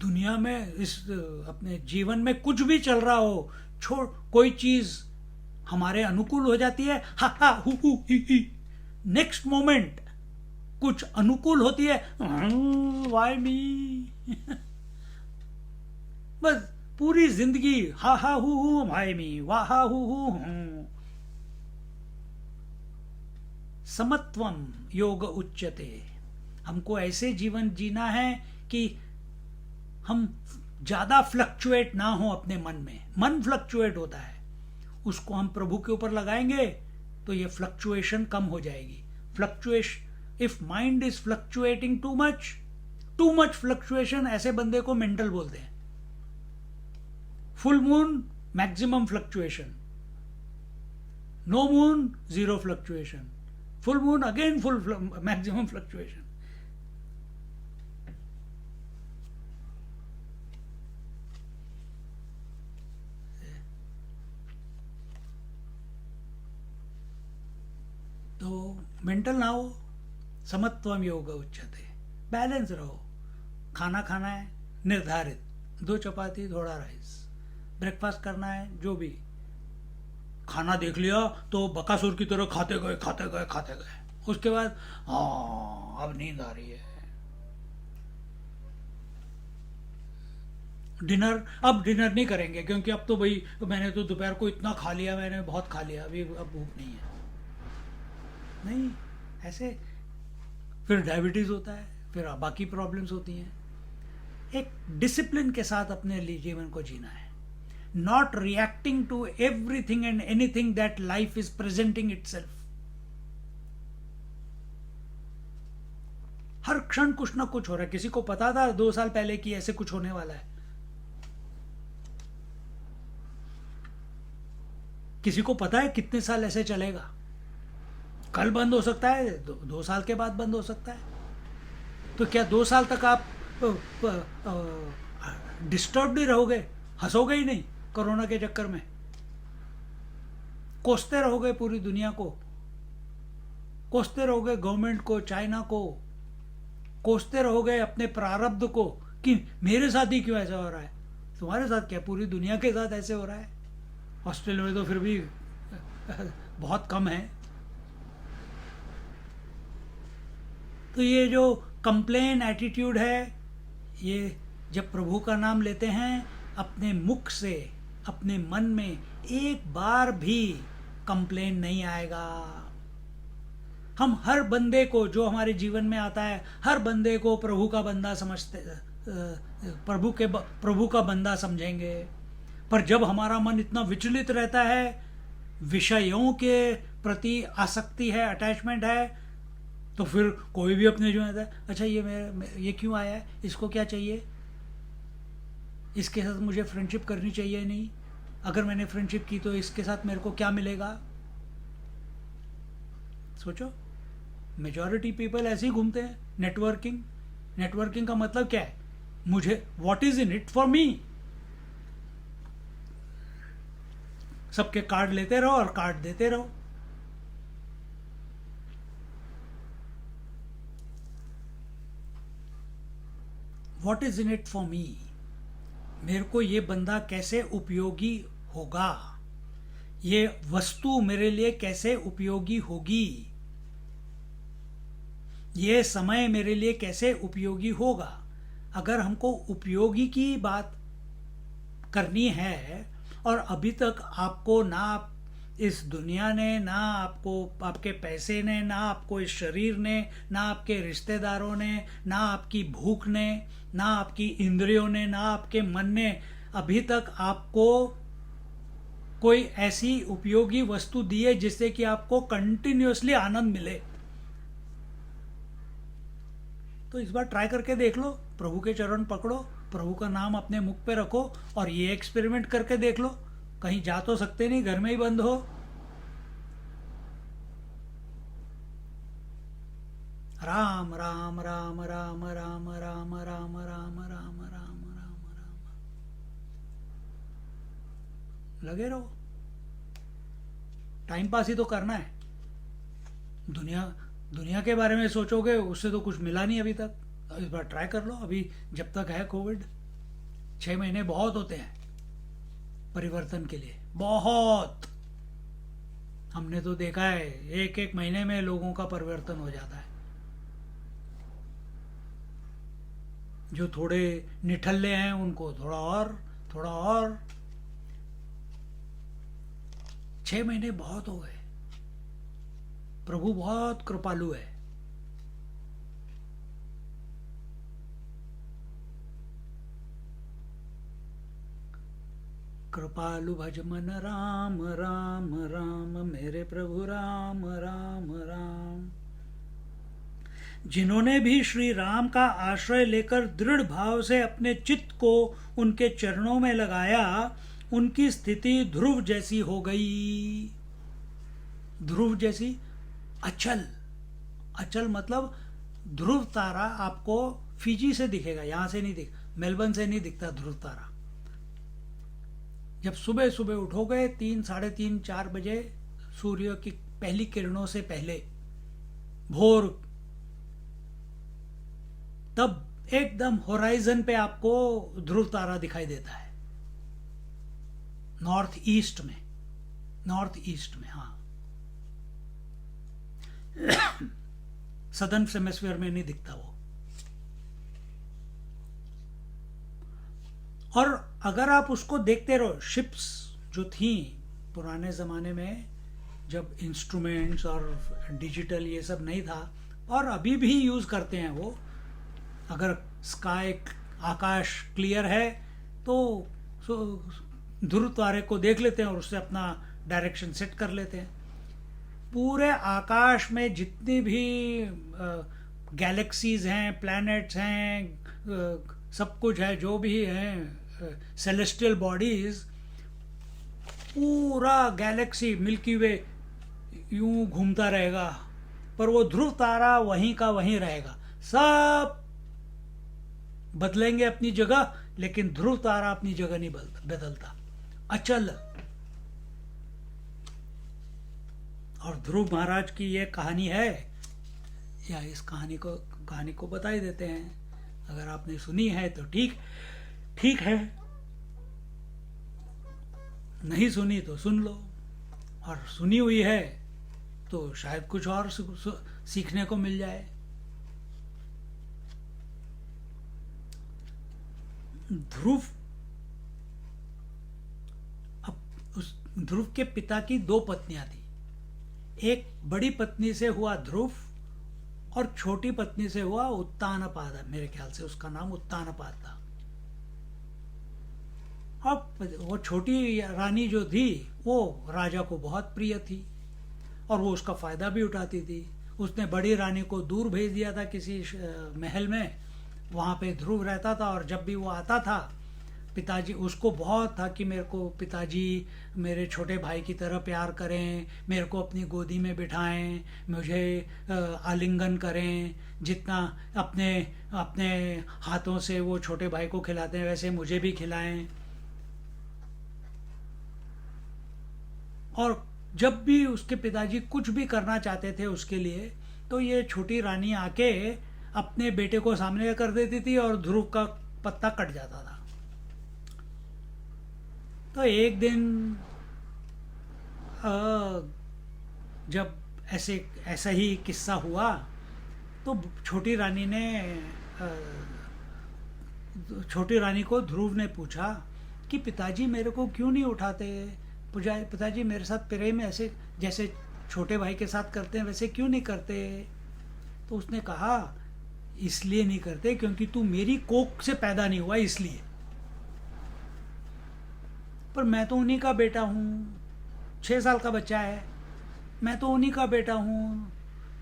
दुनिया में, इस अपने जीवन में कुछ भी चल रहा हो, कोई चीज हमारे अनुकूल हो जाती है, हा हा who who he he, next moment कुछ अनुकूल होती है, वाई मी। बस पूरी जिंदगी हा हा हु वाई मी, वाह हा हु। समत्वम योग उच्यते। हमको ऐसे जीवन जीना है कि हम ज्यादा फ्लक्चुएट ना हो अपने मन में। मन फ्लक्चुएट होता है, उसको हम प्रभु के ऊपर लगाएंगे तो ये फ्लक्चुएशन कम हो जाएगी। Fluctuation, if mind is fluctuating too much fluctuation, ऐसे बंदे को मेंटल बोलते हैं। Full moon maximum fluctuation, no moon zero fluctuation, full moon again full maximum fluctuation. तो मेंटल ना हो, समत्वम योग उच्यते, बैलेंस रहो। खाना खाना है निर्धारित, 2 चपाती थोड़ा राइस, ब्रेकफास्ट करना है, जो भी खाना देख लिया तो बकासुर की तरह खाते गए। उसके बाद अब नींद आ रही है। अब डिनर नहीं करेंगे क्योंकि अब तो भाई मैंने तो दोपहर को इतना खा लिया, मैंने बहुत खा लिया, अभी अब भूख नहीं है। नहीं, ऐसे फिर डायबिटीज होता है, फिर बाकी प्रॉब्लम्स होती हैं। एक डिसिप्लिन के साथ अपने जीवन को जीना है, not reacting to everything and anything that life is presenting itself. हर क्षण कुछ ना कुछ हो रहा है। किसी को पता था 2 साल पहले कि ऐसे कुछ होने वाला है? किसी को पता है कितने साल ऐसे चलेगा? कल बंद हो सकता है, 2 साल के बाद बंद हो सकता है। तो क्या 2 साल तक आप डिस्टर्ब नहीं रहोगे? हंसोगे ही नहीं कोरोना के चक्कर में? कोसते रहोगे पूरी दुनिया को, कोसते रहोगे गवर्नमेंट को, चाइना को, कोसते रहोगे अपने प्रारब्ध को कि मेरे साथ ही क्यों ऐसा हो रहा है? तुम्हारे साथ क्या, पूरी दुनिया के साथ ऐसे हो रहा है। ऑस्ट्रेलिया में तो फिर भी बहुत कम है। तो ये जो कंप्लेन एटीट्यूड है, ये जब प्रभु का नाम लेते हैं, अपने मुख से अपने मन में एक बार भी कंप्लेन नहीं आएगा। हम हर बंदे को जो हमारे जीवन में आता है, हर बंदे को प्रभु का बंदा समझते, प्रभु का बंदा समझेंगे। पर जब हमारा मन इतना विचलित रहता है, विषयों के प्रति आसक्ति है, अटैचमेंट है, तो फिर कोई भी अपने जो है, अच्छा ये क्यों आया है, इसको क्या चाहिए, इसके साथ मुझे फ्रेंडशिप करनी चाहिए नहीं, अगर मैंने फ्रेंडशिप की तो इसके साथ मेरे को क्या मिलेगा। सोचो, मेजॉरिटी पीपल ऐसे ही घूमते हैं। नेटवर्किंग का मतलब क्या है, मुझे what is in it for me. सबके कार्ड लेते रहो और कार्ड देते रहो। What is in it for me, मेरे को ये बंदा कैसे उपयोगी होगा, ये वस्तु मेरे लिए कैसे उपयोगी होगी, ये समय मेरे लिए कैसे उपयोगी होगा। अगर हमको उपयोगी की बात करनी है और अभी तक आपको ना इस दुनिया ने, ना आपको आपके पैसे ने, ना आपको इस शरीर ने, ना आपके रिश्तेदारों ने, ना आपकी भूख ने, ना आपकी इंद्रियों ने, ना आपके मन ने अभी तक आपको कोई ऐसी उपयोगी वस्तु दी है जिससे कि आपको कंटिन्यूअसली आनंद मिले, तो इस बार ट्राई करके देख लो। प्रभु के चरण पकड़ो, प्रभु का नाम अपने मुख पे रखो और ये एक्सपेरिमेंट करके देख लो। कहीं जा तो सकते नहीं, घर में ही बंद हो। राम राम राम राम राम राम राम राम राम राम राम राम, लगे रहो। टाइम पास ही तो करना है। दुनिया के बारे में सोचोगे उससे तो कुछ मिला नहीं अभी तक। इस बार ट्राई कर लो। अभी जब तक है कोविड, 6 महीने बहुत होते हैं परिवर्तन के लिए, बहुत। हमने तो देखा है एक एक महीने में लोगों का परिवर्तन हो जाता है। जो थोड़े निठल्ले हैं उनको थोड़ा और 6 महीने बहुत हो गए। प्रभु बहुत कृपालु है। कृपालु भज मन राम राम राम, मेरे प्रभु राम राम राम। जिन्होंने भी श्री राम का आश्रय लेकर दृढ़ भाव से अपने चित्त को उनके चरणों में लगाया, उनकी स्थिति ध्रुव जैसी हो गई। ध्रुव जैसी, अचल। अचल मतलब ध्रुव तारा आपको फिजी से दिखेगा, यहां से नहीं दिख, मेलबर्न से नहीं दिखता ध्रुव तारा। जब सुबह सुबह उठोगे 3, साढ़े 3, 4 बजे, सूर्य की पहली किरणों से पहले, भोर, तब एकदम होराइजन पे आपको ध्रुव तारा दिखाई देता है। नॉर्थ ईस्ट में, हाँ। सदर्न हेमिस्फीयर में नहीं दिखता वो। और अगर आप उसको देखते रहो, शिप्स जो थी पुराने ज़माने में, जब इंस्ट्रूमेंट्स और डिजिटल ये सब नहीं था, और अभी भी यूज़ करते हैं वो, अगर स्काई, आकाश क्लियर है तो ध्रुव तारे को देख लेते हैं और उससे अपना डायरेक्शन सेट कर लेते हैं। पूरे आकाश में जितनी भी गैलेक्सीज हैं, प्लैनेट्स हैं, सब कुछ है, जो भी हैं सेलेस्टियल बॉडीज, पूरा गैलेक्सी मिल्की वे यूं घूमता रहेगा, पर वो ध्रुव तारा वहीं का वहीं रहेगा। सब बदलेंगे अपनी जगह, लेकिन ध्रुव तारा अपनी जगह नहीं बदलता, अचल। और ध्रुव महाराज की ये कहानी है, या इस कहानी को बता ही देते हैं। अगर आपने सुनी है तो ठीक है, नहीं सुनी तो सुन लो, और सुनी हुई है तो शायद कुछ और सीखने को मिल जाए। उस ध्रुव के पिता की 2 पत्नियां थी। एक बड़ी पत्नी से हुआ ध्रुव और छोटी पत्नी से हुआ उत्तानपाद, मेरे ख्याल से उसका नाम उत्तानपाद था। अब वो छोटी रानी जो थी वो राजा को बहुत प्रिय थी, और वो उसका फ़ायदा भी उठाती थी। उसने बड़ी रानी को दूर भेज दिया था किसी महल में, वहाँ पे ध्रुव रहता था, और जब भी वो आता था, पिताजी उसको बहुत था कि मेरे को पिताजी मेरे छोटे भाई की तरह प्यार करें, मेरे को अपनी गोदी में बिठाएं, मुझे आलिंगन करें, जितना अपने अपने हाथों से वो छोटे भाई को खिलाते हैं वैसे मुझे भी खिलाएं। और जब भी उसके पिताजी कुछ भी करना चाहते थे उसके लिए, तो ये छोटी रानी आके अपने बेटे को सामने कर देती थी और ध्रुव का पत्ता कट जाता था। तो एक दिन जब ऐसा ही किस्सा हुआ, तो छोटी रानी को ध्रुव ने पूछा कि पिताजी मेरे को क्यों नहीं उठाते, पिताजी मेरे साथ प्रेम ऐसे जैसे छोटे भाई के साथ करते हैं वैसे क्यों नहीं करते। तो उसने कहा इसलिए नहीं करते क्योंकि तू मेरी कोख से पैदा नहीं हुआ इसलिए, पर मैं तो उन्हीं का बेटा हूँ, 6 साल का बच्चा है, मैं तो उन्हीं का बेटा हूँ,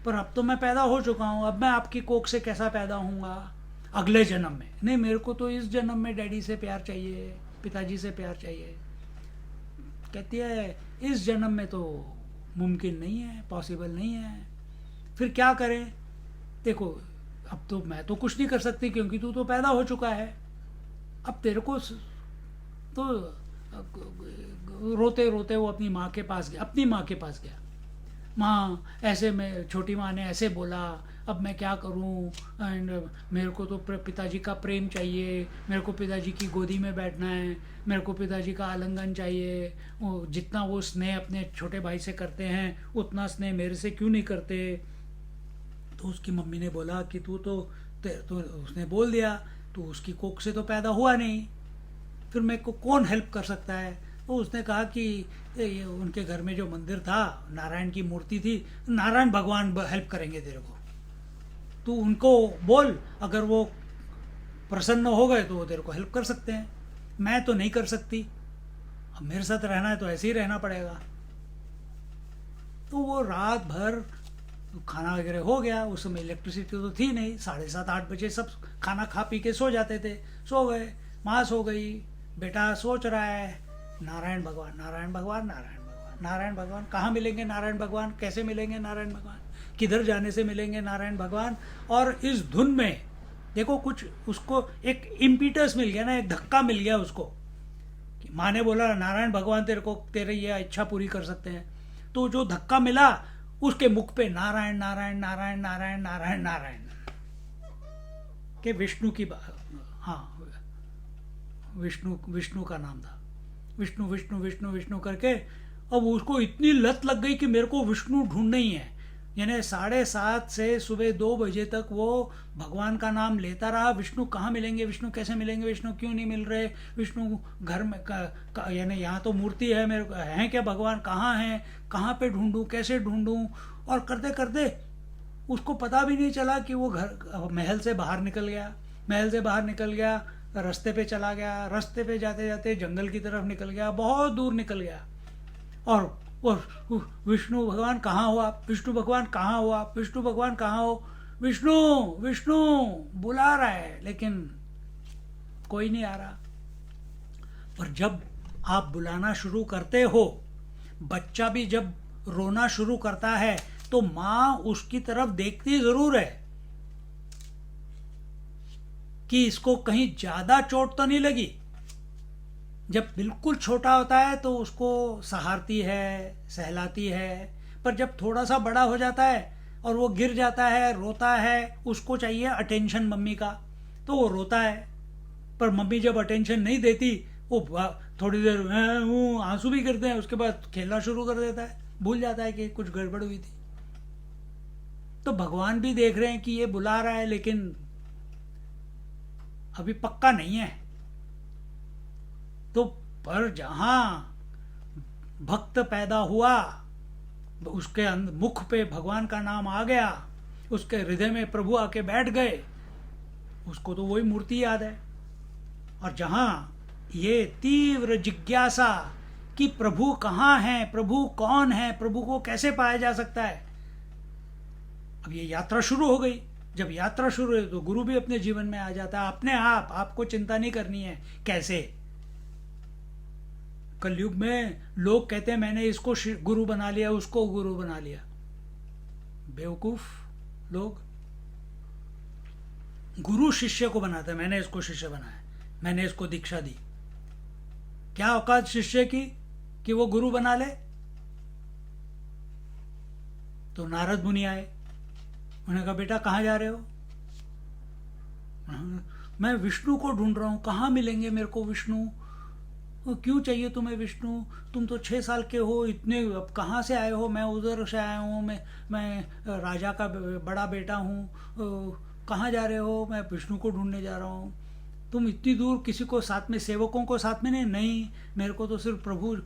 पर अब तो मैं पैदा हो चुका हूँ, अब मैं आपकी कोख से कैसा पैदा होऊंगा अगले जन्म में। नहीं, मेरे को तो इस जन्म में डैडी से प्यार चाहिए, पिताजी से प्यार चाहिए। कहती है इस जन्म में तो मुमकिन नहीं है, पॉसिबल नहीं है, फिर क्या करें। देखो अब तो मैं तो कुछ नहीं कर सकती क्योंकि तू तो पैदा हो चुका है, अब तेरे को तो रोते रोते वो अपनी माँ के पास गया। माँ ऐसे में छोटी माँ ने ऐसे बोला, अब मैं क्या करूँ, एंड मेरे को तो पिताजी का प्रेम चाहिए, मेरे को पिताजी की गोदी में बैठना है, मेरे को पिताजी का आलिंगन चाहिए, वो जितना वो स्नेह अपने छोटे भाई से करते हैं उतना स्नेह मेरे से क्यों नहीं करते। तो उसकी मम्मी ने बोला कि तू तो उसने बोल दिया तू उसकी कोख से तो पैदा हुआ नहीं, फिर मेरे को कौन हेल्प कर सकता है। तो उसने कहा कि उनके घर में जो मंदिर था, नारायण की मूर्ति थी, नारायण भगवान हेल्प करेंगे तेरे को, तू उनको बोल, अगर वो प्रसन्न हो गए तो वो तेरे को हेल्प कर सकते हैं, मैं तो नहीं कर सकती, अब मेरे साथ रहना है तो ऐसे ही रहना पड़ेगा। तो वो रात भर खाना वगैरह हो गया, उस समय इलेक्ट्रिसिटी तो थी नहीं, 7:30-8 बजे सब खाना खा पी के सो जाते थे, सो गए, माँ सो गई, बेटा सोच रहा है नारायण भगवान, नारायण भगवान, नारायण भगवान, नारायण भगवान, कहाँ मिलेंगे नारायण भगवान, कैसे मिलेंगे नारायण भगवान, किधर जाने से मिलेंगे नारायण भगवान। और इस धुन में देखो कुछ उसको एक इम्पीटस मिल गया ना, एक धक्का मिल गया उसको, कि माँ ने बोला नारायण भगवान तेरे ये इच्छा पूरी कर सकते हैं, तो जो धक्का मिला उसके मुख पे नारायण नारायण नारायण नारायण नारायण नारायण के विष्णु की हाँ विष्णु का नाम था, विष्णु विष्णु विष्णु विष्णु करके। अब उसको इतनी लत लग गई कि मेरे को विष्णु ढूंढना ही है, यानी 7:30 से सुबह 2 बजे तक वो भगवान का नाम लेता रहा, विष्णु कहाँ मिलेंगे, विष्णु कैसे मिलेंगे, विष्णु क्यों नहीं मिल रहे, विष्णु घर में यानी यहाँ तो मूर्ति है, मेरे हैं क्या भगवान, कहाँ हैं, कहाँ पे ढूंढूं, कैसे ढूंढूं। और करते करते उसको पता भी नहीं चला कि वो महल से बाहर निकल गया, रास्ते पे चला गया, रास्ते पे जाते जाते जंगल की तरफ निकल गया, बहुत दूर निकल गया। और विष्णु भगवान कहाँ हो आप, विष्णु भगवान कहाँ हो आप, विष्णु भगवान कहाँ हो, विष्णु विष्णु बुला रहा है लेकिन कोई नहीं आ रहा। पर जब आप बुलाना शुरू करते हो, बच्चा भी जब रोना शुरू करता है तो माँ उसकी तरफ देखती जरूर है कि इसको कहीं ज्यादा चोट तो नहीं लगी। जब बिल्कुल छोटा होता है तो उसको सहारती है, सहलाती है, पर जब थोड़ा सा बड़ा हो जाता है और वो गिर जाता है, रोता है, उसको चाहिए अटेंशन मम्मी का, तो वो रोता है। पर मम्मी जब अटेंशन नहीं देती, वो थोड़ी देर आंसू भी गिरते हैं, उसके बाद खेलना शुरू कर देता है, भूल जाता है कि कुछ गड़बड़ हुई थी। तो भगवान भी देख रहे हैं कि ये बुला रहा है लेकिन अभी पक्का नहीं है। तो पर जहां भक्त पैदा हुआ, उसके मुख पे भगवान का नाम आ गया, उसके हृदय में प्रभु आके बैठ गए, उसको तो वही मूर्ति याद है। और जहां ये तीव्र जिज्ञासा कि प्रभु कहाँ है, प्रभु कौन है, प्रभु को कैसे पाया जा सकता है। अब ये यात्रा शुरू हो गई। जब यात्रा शुरू है तो गुरु भी अपने जीवन में आ जाता है अपने आप। आपको चिंता नहीं करनी है कैसे। कलयुग में लोग कहते हैं मैंने इसको गुरु बना लिया, उसको गुरु बना लिया। बेवकूफ लोग। गुरु शिष्य को बनाता है, मैंने इसको शिष्य बनाया, मैंने इसको दीक्षा दी। क्या औकात शिष्य की कि वो गुरु बना ले। तो नारद मुनि आए, उन्होंने कहा बेटा कहाँ जा रहे हो। मैं विष्णु को ढूंढ रहा हूँ, कहाँ मिलेंगे मेरे को विष्णु। क्यों चाहिए तुम्हें विष्णु, तुम तो 6 साल के हो, इतने अब कहाँ से आए हो। मैं उधर से आया हूँ, मैं राजा का बड़ा बेटा हूँ। कहाँ जा रहे हो। मैं विष्णु को ढूंढने जा रहा हूँ। तुम इतनी दूर किसी को साथ में, सेवकों को साथ में नहीं, मेरे को तो सिर्फ प्रभु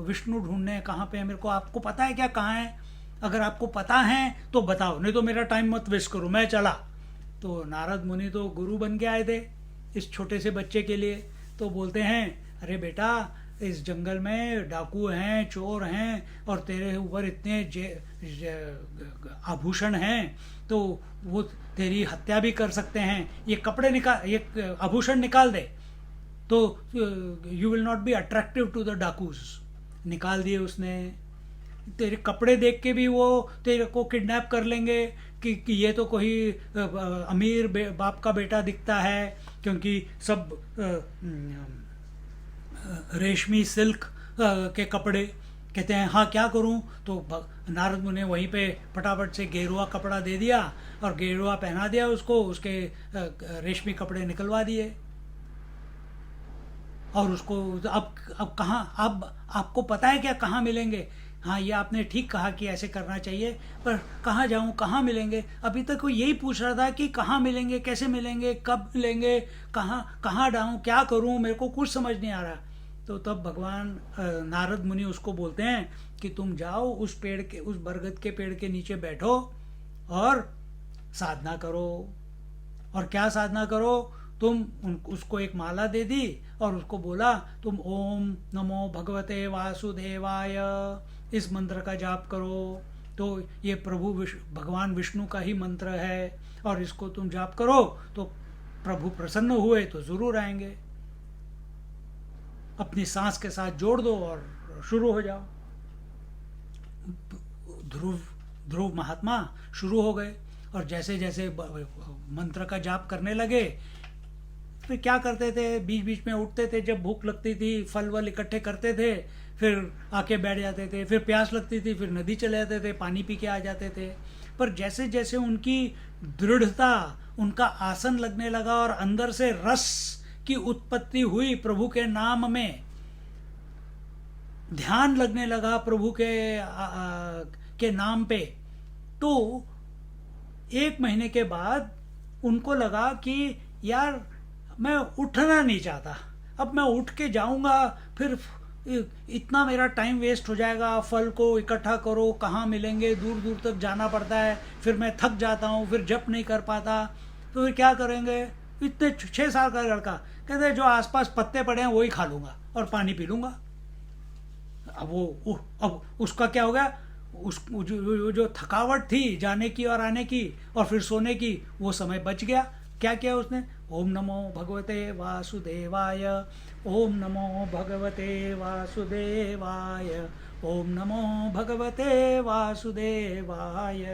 विष्णु ढूंढने हैं। कहाँ पे है मेरे को, आपको पता है क्या कहाँ है। अगर आपको पता है तो बताओ, नहीं तो मेरा टाइम मत वेस्ट करो, मैं चला। तो नारद मुनि तो गुरु बन के आए थे इस छोटे से बच्चे के लिए। तो बोलते हैं अरे बेटा इस जंगल में डाकू हैं, चोर हैं, और तेरे ऊपर इतने आभूषण हैं तो वो तेरी हत्या भी कर सकते हैं। ये कपड़े निकाल, ये आभूषण निकाल दे तो you will not be attractive to the डाकूज। निकाल दिए उसने। तेरे कपड़े देख के भी वो तेरे को किडनैप कर लेंगे कि ये तो कोई अमीर बाप का बेटा दिखता है, क्योंकि सब रेशमी सिल्क के कपड़े। कहते हैं हाँ क्या करूं। तो नारद मुनि ने वहीं पे फटाफट से गेरुआ कपड़ा दे दिया और गेरुआ पहना दिया उसको, उसके रेशमी कपड़े निकलवा दिए। और उसको अब कहाँ, अब आपको पता है क्या कहाँ मिलेंगे। हाँ ये आपने ठीक कहा कि ऐसे करना चाहिए, पर कहाँ जाऊँ, कहाँ मिलेंगे। अभी तक वो यही पूछ रहा था कि कहाँ मिलेंगे, कैसे मिलेंगे, कब मिलेंगे, कहाँ जाऊँ, क्या करूँ, मेरे को कुछ समझ नहीं आ रहा। तो तब भगवान नारद मुनि उसको बोलते हैं कि तुम जाओ उस पेड़ के, उस बरगद के पेड़ के नीचे बैठो और साधना करो। और क्या साधना करो, तुम उसको एक माला दे दी और उसको बोला तुम ओम नमो भगवते वासुदेवाय इस मंत्र का जाप करो। तो ये प्रभु भगवान विष्णु का ही मंत्र है और इसको तुम जाप करो तो प्रभु प्रसन्न हुए तो जरूर आएंगे। अपनी सांस के साथ जोड़ दो और शुरू हो जाओ। ध्रुव महात्मा शुरू हो गए और जैसे जैसे मंत्र का जाप करने लगे, फिर क्या करते थे, बीच बीच में उठते थे, जब भूख लगती थी फल वल इकट्ठे करते थे, फिर आके बैठ जाते थे, फिर प्यास लगती थी फिर नदी चले जाते थे, पानी पी के आ जाते थे। पर जैसे जैसे उनकी दृढ़ता, उनका आसन लगने लगा और अंदर से रस की उत्पत्ति हुई, प्रभु के नाम में ध्यान लगने लगा प्रभु के नाम पे, तो 1 महीने के बाद उनको लगा कि यार मैं उठना नहीं चाहता, अब मैं उठ के जाऊंगा फिर इतना मेरा टाइम वेस्ट हो जाएगा, फल को इकट्ठा करो, कहाँ मिलेंगे, दूर दूर तक जाना पड़ता है, फिर मैं थक जाता हूँ, फिर जप नहीं कर पाता, तो फिर क्या करेंगे। इतने 6 साल का लड़का कहते जो आसपास पत्ते पड़े हैं वही खा लूंगा और पानी पी लूंगा। अब उसका क्या हो गया, जो थकावट थी जाने की और आने की और फिर सोने की, वो समय बच गया। क्या किया उसने, ओम नमो भगवते वासुदेवाय, ओम नमो भगवते वासुदेवाय, ओम नमो भगवते वासुदेवाय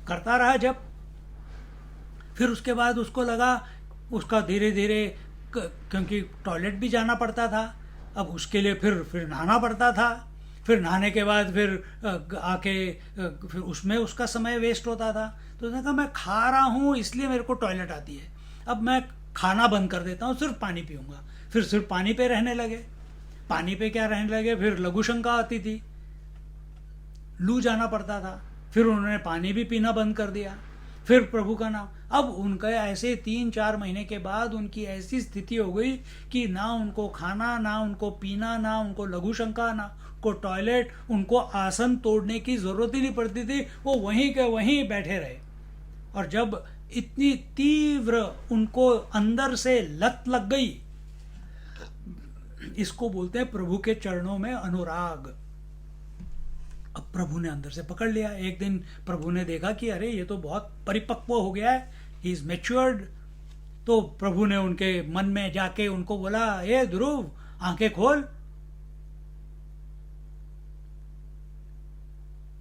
करता रहा जब। फिर उसके बाद उसको लगा, उसका धीरे धीरे, क्योंकि टॉयलेट भी जाना पड़ता था, अब उसके लिए फिर नहाना पड़ता था, फिर नहाने के बाद फिर आके फिर उसमें उसका समय वेस्ट होता था। तो उसने कहा मैं खा रहा हूँ इसलिए मेरे को टॉयलेट आती है, अब मैं खाना बंद कर देता हूँ, सिर्फ पानी पीऊँगा। फिर सिर्फ पानी पे रहने लगे। पानी पे क्या रहने लगे, फिर लघु शंका आती थी, लू जाना पड़ता था, फिर उन्होंने पानी भी पीना बंद कर दिया, फिर प्रभु का नाम। अब उनका ऐसे 3-4 महीने के बाद उनकी ऐसी स्थिति हो गई कि ना उनको खाना, ना उनको पीना, ना उनको लघु शंका, ना को टॉयलेट, उनको आसन तोड़ने की जरूरत ही नहीं पड़ती थी, वो वहीं के वहीं बैठे रहे। और जब इतनी तीव्र उनको अंदर से लत लग गई इसको बोलते हैं प्रभु के चरणों में अनुराग। अब प्रभु ने अंदर से पकड़ लिया। एक दिन प्रभु ने देखा कि अरे ये तो बहुत परिपक्व हो गया है, ही इज मैच्योर्ड। तो प्रभु ने उनके मन में जाके उनको बोला, ए ध्रुव आंखें खोल।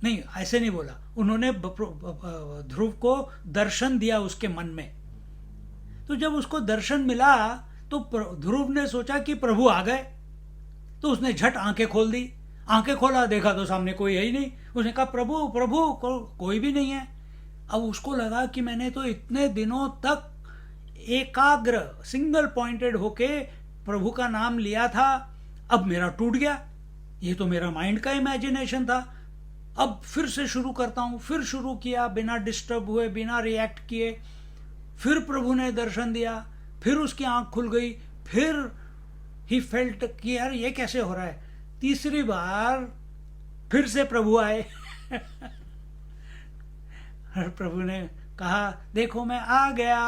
नहीं, ऐसे नहीं बोला, उन्होंने ध्रुव को दर्शन दिया उसके मन में। तो जब उसको दर्शन मिला तो ध्रुव ने सोचा कि प्रभु आ गए, तो उसने झट आंखें खोल दी। आंखें खोला, देखा तो सामने कोई है ही नहीं। उसने कहा प्रभु प्रभु, कोई भी नहीं है। अब उसको लगा कि मैंने तो इतने दिनों तक एकाग्र सिंगल पॉइंटेड होके प्रभु का नाम लिया था, अब मेरा टूट गया। ये तो मेरा माइंड का इमेजिनेशन था। अब फिर से शुरू करता हूं। फिर शुरू किया, बिना डिस्टर्ब हुए, बिना रिएक्ट किए। फिर प्रभु ने दर्शन दिया, फिर उसकी आंख खुल गई। फिर ही फेल्ट कि यार ये कैसे हो रहा है। तीसरी बार फिर से प्रभु आए और प्रभु ने कहा, देखो मैं आ गया,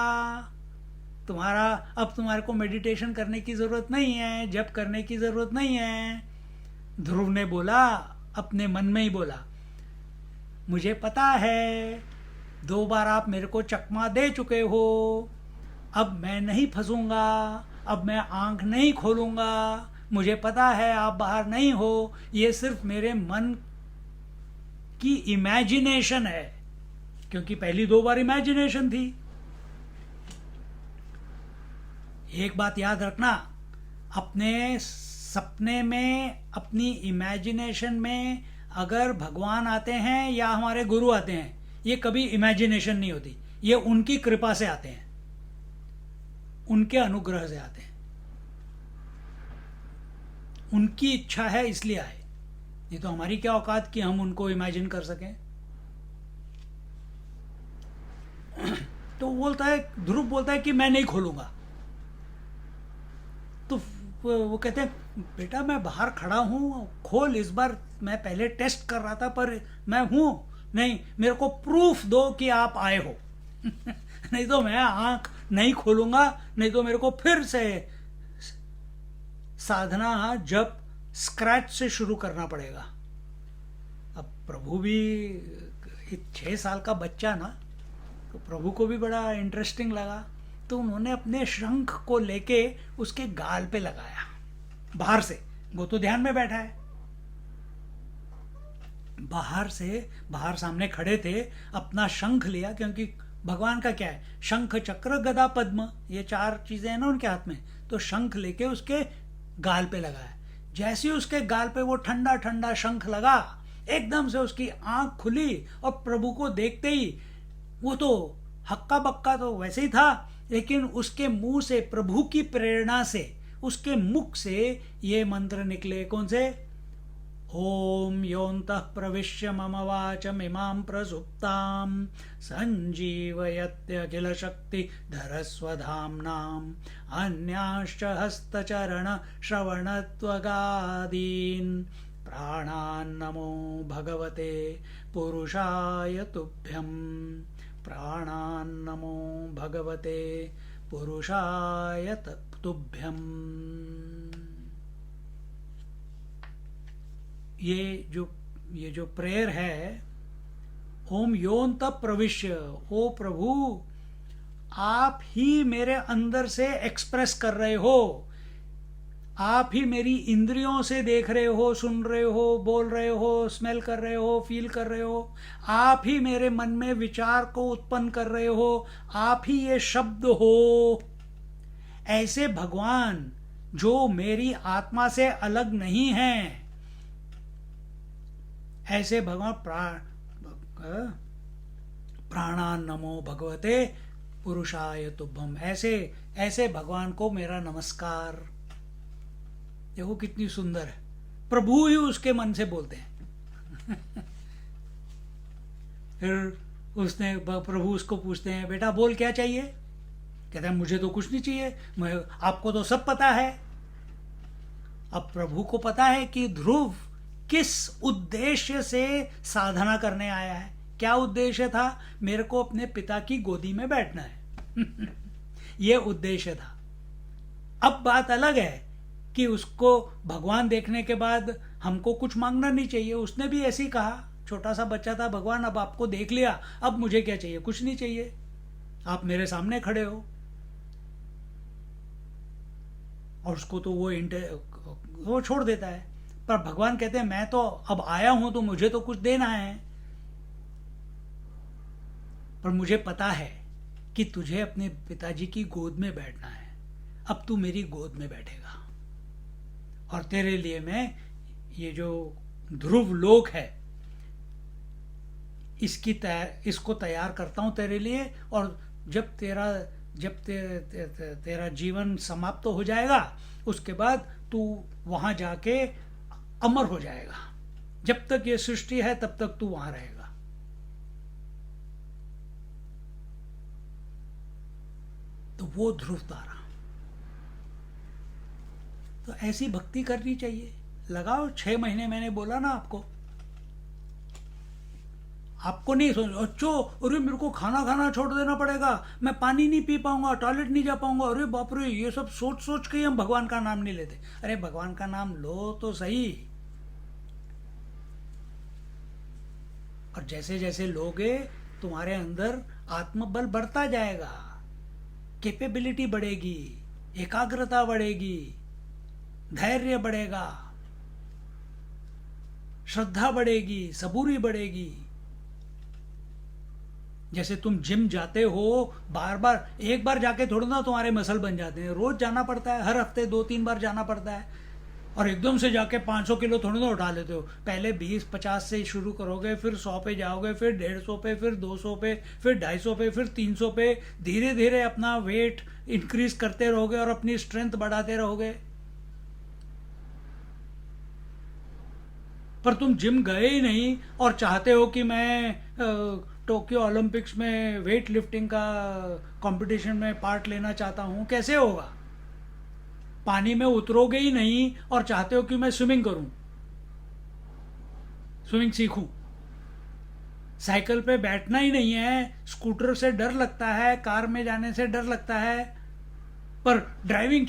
अब तुम्हारे को मेडिटेशन करने की जरूरत नहीं है, जप करने की जरूरत नहीं है। ध्रुव ने बोला, अपने मन में ही बोला, मुझे पता है 2 बार आप मेरे को चकमा दे चुके हो, अब मैं नहीं फंसूंगा, अब मैं आंख नहीं खोलूंगा। मुझे पता है आप बाहर नहीं हो, ये सिर्फ मेरे मन की इमेजिनेशन है, क्योंकि पहली 2 बार इमेजिनेशन थी। एक बात याद रखना, अपने सपने में, अपनी इमेजिनेशन में अगर भगवान आते हैं या हमारे गुरु आते हैं, ये कभी इमेजिनेशन नहीं होती, ये उनकी कृपा से आते हैं, उनके अनुग्रह से आते हैं। उनकी इच्छा है इसलिए आए। ये तो हमारी क्या औकात कि हम उनको इमेजिन कर सकें। तो बोलता है, ध्रुव बोलता है कि मैं नहीं खोलूंगा। तो वो कहते हैं, बेटा मैं बाहर खड़ा हूं, खोल इस बार। मैं पहले टेस्ट कर रहा था, पर मैं हूं नहीं, मेरे को प्रूफ दो कि आप आए हो नहीं तो मैं आंख नहीं खोलूंगा, नहीं तो मेरे को फिर से साधना जब स्क्रैच से शुरू करना पड़ेगा। अब प्रभु भी 6 साल का बच्चा ना, तो प्रभु को भी बड़ा इंटरेस्टिंग लगा। तो उन्होंने अपने शंख को लेके उसके गाल पे लगाया बाहर से। वो तो ध्यान में बैठा है। बाहर सामने खड़े थे, अपना शंख लिया, क्योंकि भगवान का क्या है, शंख चक्र गदा पद्म, ये 4 चीजें हैं ना उनके हाथ में। तो शंख लेके उसके गाल पे लगाया। जैसे ही उसके गाल पे वो ठंडा ठंडा शंख लगा, एकदम से उसकी आंख खुली और प्रभु को देखते ही, वो तो हक्का बक्का तो वैसे ही था, लेकिन उसके मुंह से, प्रभु की प्रेरणा से, उसके मुख से ये मंत्र निकले। कौन से? ओम योऽन्तः प्रविश्य मम वाचमिमां प्रसुप्तां संजीवयत्यखिल शक्तिधरस्वधाम्नां अन्यांश्च हस्तचरण श्रवणत्वगादीन् प्राणान् नमो भगवते पुरुषाय तुभ्यं। प्राणान् नमो भगवते पुरुषाय तुभ्यम्। ये जो प्रेयर है, ओम योऽन्तः प्रविश्य, ओ प्रभु आप ही मेरे अंदर से एक्सप्रेस कर रहे हो, आप ही मेरी इंद्रियों से देख रहे हो, सुन रहे हो, बोल रहे हो, स्मेल कर रहे हो, फील कर रहे हो, आप ही मेरे मन में विचार को उत्पन्न कर रहे हो, आप ही ये शब्द हो। ऐसे भगवान जो मेरी आत्मा से अलग नहीं हैं, ऐसे भगवान प्राणान् नमो भगवते पुरुषाय तुभ्यम्, ऐसे भगवान को मेरा नमस्कार। देखो कितनी सुंदर है, प्रभु ही उसके मन से बोलते हैं फिर प्रभु उसको पूछते हैं, बेटा बोल क्या चाहिए? कहता है मुझे तो कुछ नहीं चाहिए, आपको तो सब पता है। अब प्रभु को पता है कि ध्रुव किस उद्देश्य से साधना करने आया है। क्या उद्देश्य था? मेरे को अपने पिता की गोदी में बैठना है यह उद्देश्य था। अब बात अलग है कि उसको भगवान देखने के बाद हमको कुछ मांगना नहीं चाहिए। उसने भी ऐसे ही कहा, छोटा सा बच्चा था, भगवान अब आपको देख लिया, अब मुझे क्या चाहिए, कुछ नहीं चाहिए, आप मेरे सामने खड़े हो। और उसको तो वो छोड़ देता है। पर भगवान कहते हैं मैं तो अब आया हूं तो मुझे तो कुछ देना है, पर मुझे पता है कि तुझे अपने पिताजी की गोद में बैठना है, अब तू मेरी गोद में बैठेगा और तेरे लिए मैं ये जो ध्रुव लोक है इसको तैयार करता हूं तेरे लिए। और जब तेरा जीवन समाप्त हो जाएगा, उसके बाद तू वहां जाके अमर हो जाएगा। जब तक ये सृष्टि है तब तक तू वहां रहेगा। तो वो ध्रुव तारा, तो ऐसी भक्ति करनी चाहिए। लगाओ 6 महीने, मैंने बोला ना आपको नहीं सोच अच्छो अरे मेरे को खाना खाना छोड़ देना पड़ेगा, मैं पानी नहीं पी पाऊंगा, टॉयलेट नहीं जा पाऊंगा, अरे बाप रे, ये सब सोच सोच के ही हम भगवान का नाम नहीं लेते। अरे भगवान का नाम लो तो सही। और जैसे जैसे लोगे तुम्हारे अंदर आत्मबल बढ़ता जाएगा, कैपेबिलिटी बढ़ेगी, एकाग्रता बढ़ेगी, धैर्य बढ़ेगा, श्रद्धा बढ़ेगी, सबूरी बढ़ेगी। जैसे तुम जिम जाते हो, बार बार एक बार जाके थोड़ा ना तुम्हारे मसल बन जाते हैं, रोज जाना पड़ता है, हर हफ्ते 2-3 बार जाना पड़ता है। और एकदम से जाके 500 किलो थोड़ी ना उठा लेते हो, पहले 20-50 से शुरू करोगे, फिर 100 पे जाओगे, फिर 150 पे, फिर 200 पे, फिर 250 पे, फिर 300 पे, धीरे धीरे अपना वेट इंक्रीज करते रहोगे और अपनी स्ट्रेंथ बढ़ाते रहोगे। पर तुम जिम गए ही नहीं और चाहते हो कि मैं टोक्यो ओलंपिक्स में वेट लिफ्टिंग का कंपटीशन में पार्ट लेना चाहता हूं, कैसे होगा? पानी में उतरोगे ही नहीं और चाहते हो कि मैं स्विमिंग करूं, स्विमिंग सीखूं। साइकिल पे बैठना ही नहीं है, स्कूटर से डर लगता है, कार में जाने से डर लगता है, पर ड्राइविंग,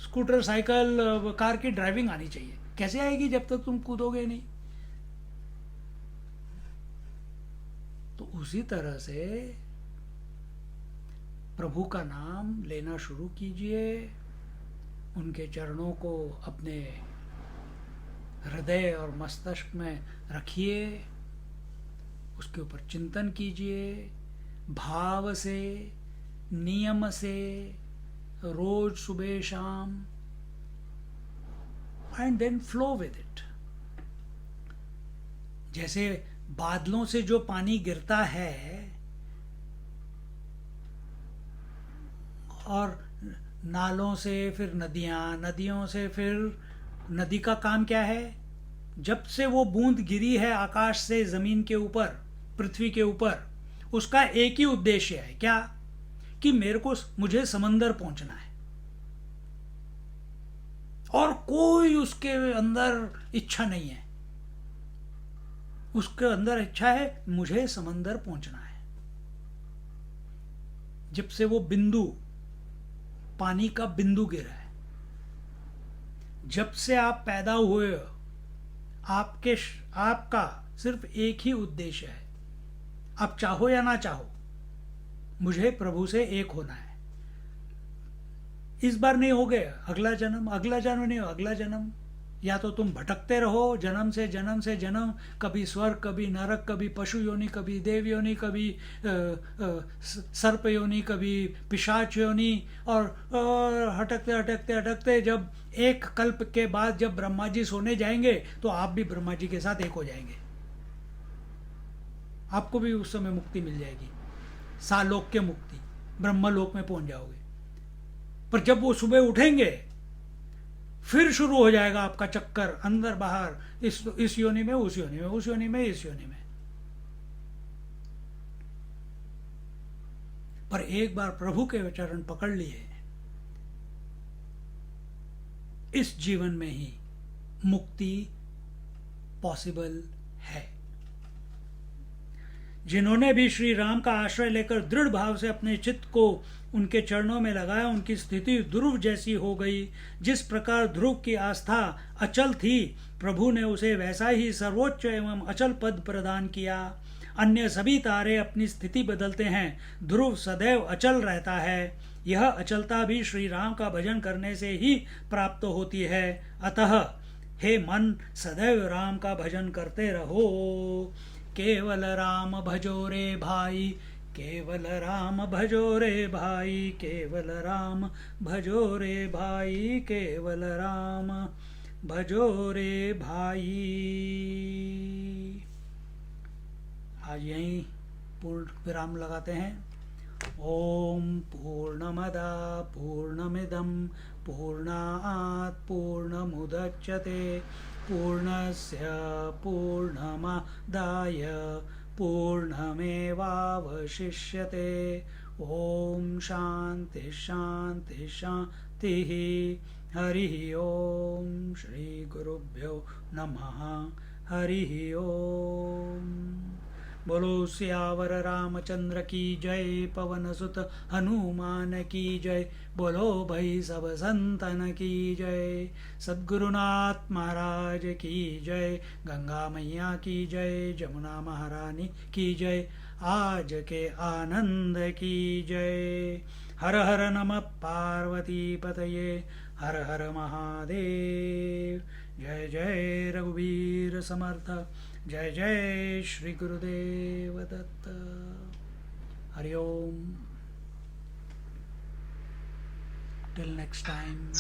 स्कूटर, साइकिल, कार की ड्राइविंग आनी चाहिए। कैसे आएगी जब तक तुम कूदोगे नहीं? तो उसी तरह से प्रभु का नाम लेना शुरू कीजिए, उनके चरणों को अपने हृदय और मस्तिष्क में रखिए, उसके ऊपर चिंतन कीजिए, भाव से, नियम से, रोज सुबह शाम, and then flow with it. जैसे बादलों से जो पानी गिरता है और नालों से फिर नदियां, नदियों से फिर, नदी का काम क्या है? जब से वो बूंद गिरी है आकाश से जमीन के ऊपर, पृथ्वी के ऊपर, उसका एक ही उद्देश्य है, क्या? कि मुझे समंदर पहुंचना है, और कोई उसके अंदर इच्छा नहीं है। उसके अंदर इच्छा है मुझे समंदर पहुंचना है। जब से वो बिंदु, पानी का बिंदु गिरा है, जब से आप पैदा हुए हो, आपका सिर्फ एक ही उद्देश्य है, आप चाहो या ना चाहो, मुझे प्रभु से एक होना है। इस बार नहीं हो गए, अगला जन्म, अगला जन्म नहीं हो, अगला जन्म। या तो तुम भटकते रहो जन्म से जन्म से जन्म, कभी स्वर्ग, कभी नरक, कभी पशु योनि, कभी देव योनि, कभी सर्प योनि, कभी पिशाच योनि, और हटकते हटकते हटकते जब एक कल्प के बाद जब ब्रह्मा जी सोने जाएंगे तो आप भी ब्रह्मा जी के साथ एक हो जाएंगे, आपको भी उस समय मुक्ति मिल जाएगी, सालोक के मुक्ति, ब्रह्मलोक में पहुंच जाओगे। पर जब वो सुबह उठेंगे फिर शुरू हो जाएगा आपका चक्कर, अंदर बाहर, इस योनि में, उस योनि में, उस योनि में, इस योनि में। पर एक बार प्रभु के चरण पकड़ लिए, इस जीवन में ही मुक्ति पॉसिबल है। जिन्होंने भी श्री राम का आश्रय लेकर दृढ़ भाव से अपने चित्त को उनके चरणों में लगाया, उनकी स्थिति ध्रुव जैसी हो गई। जिस प्रकार ध्रुव की आस्था अचल थी, प्रभु ने उसे वैसा ही सर्वोच्च एवं अचल पद प्रदान किया। अन्य सभी तारे अपनी स्थिति बदलते हैं, ध्रुव सदैव अचल रहता है। यह अचलता भी श्री राम का भजन करने से ही प्राप्त होती है। अतः हे मन, सदैव राम का भजन करते रहो। केवल राम भजो रे भाई, केवल राम भजो रे भाई, केवल राम भजो रे भाई, केवल राम भजो रे भाई। आज यहीं पूर्ण विराम लगाते हैं। ओम पूर्णमदा पूर्णमिदं पूर्णात् पूर्णमुदच्यते पूर्णस्य पूर्णमादाय पूर्णमेवावशिष्यते। ओम शांति शांति शांतिः। हरि ओम। श्री गुरुभ्यो नमः। हरि ओम। बोलो सियावर रामचंद्र की जय, पवन सुत हनुमान की जय। बोलो भाई सब संतन की जय। सद्गुरुनाथ महाराज की जय। गंगा मैया की जय। जमुना महारानी की जय। आज के आनंद की जय। हर हर नमः पार्वती पतये। हर हर महादेव। जय जय रघुवीर समर्थ। जय जय Shri Gurudev Datt. Hari Om. Till next time.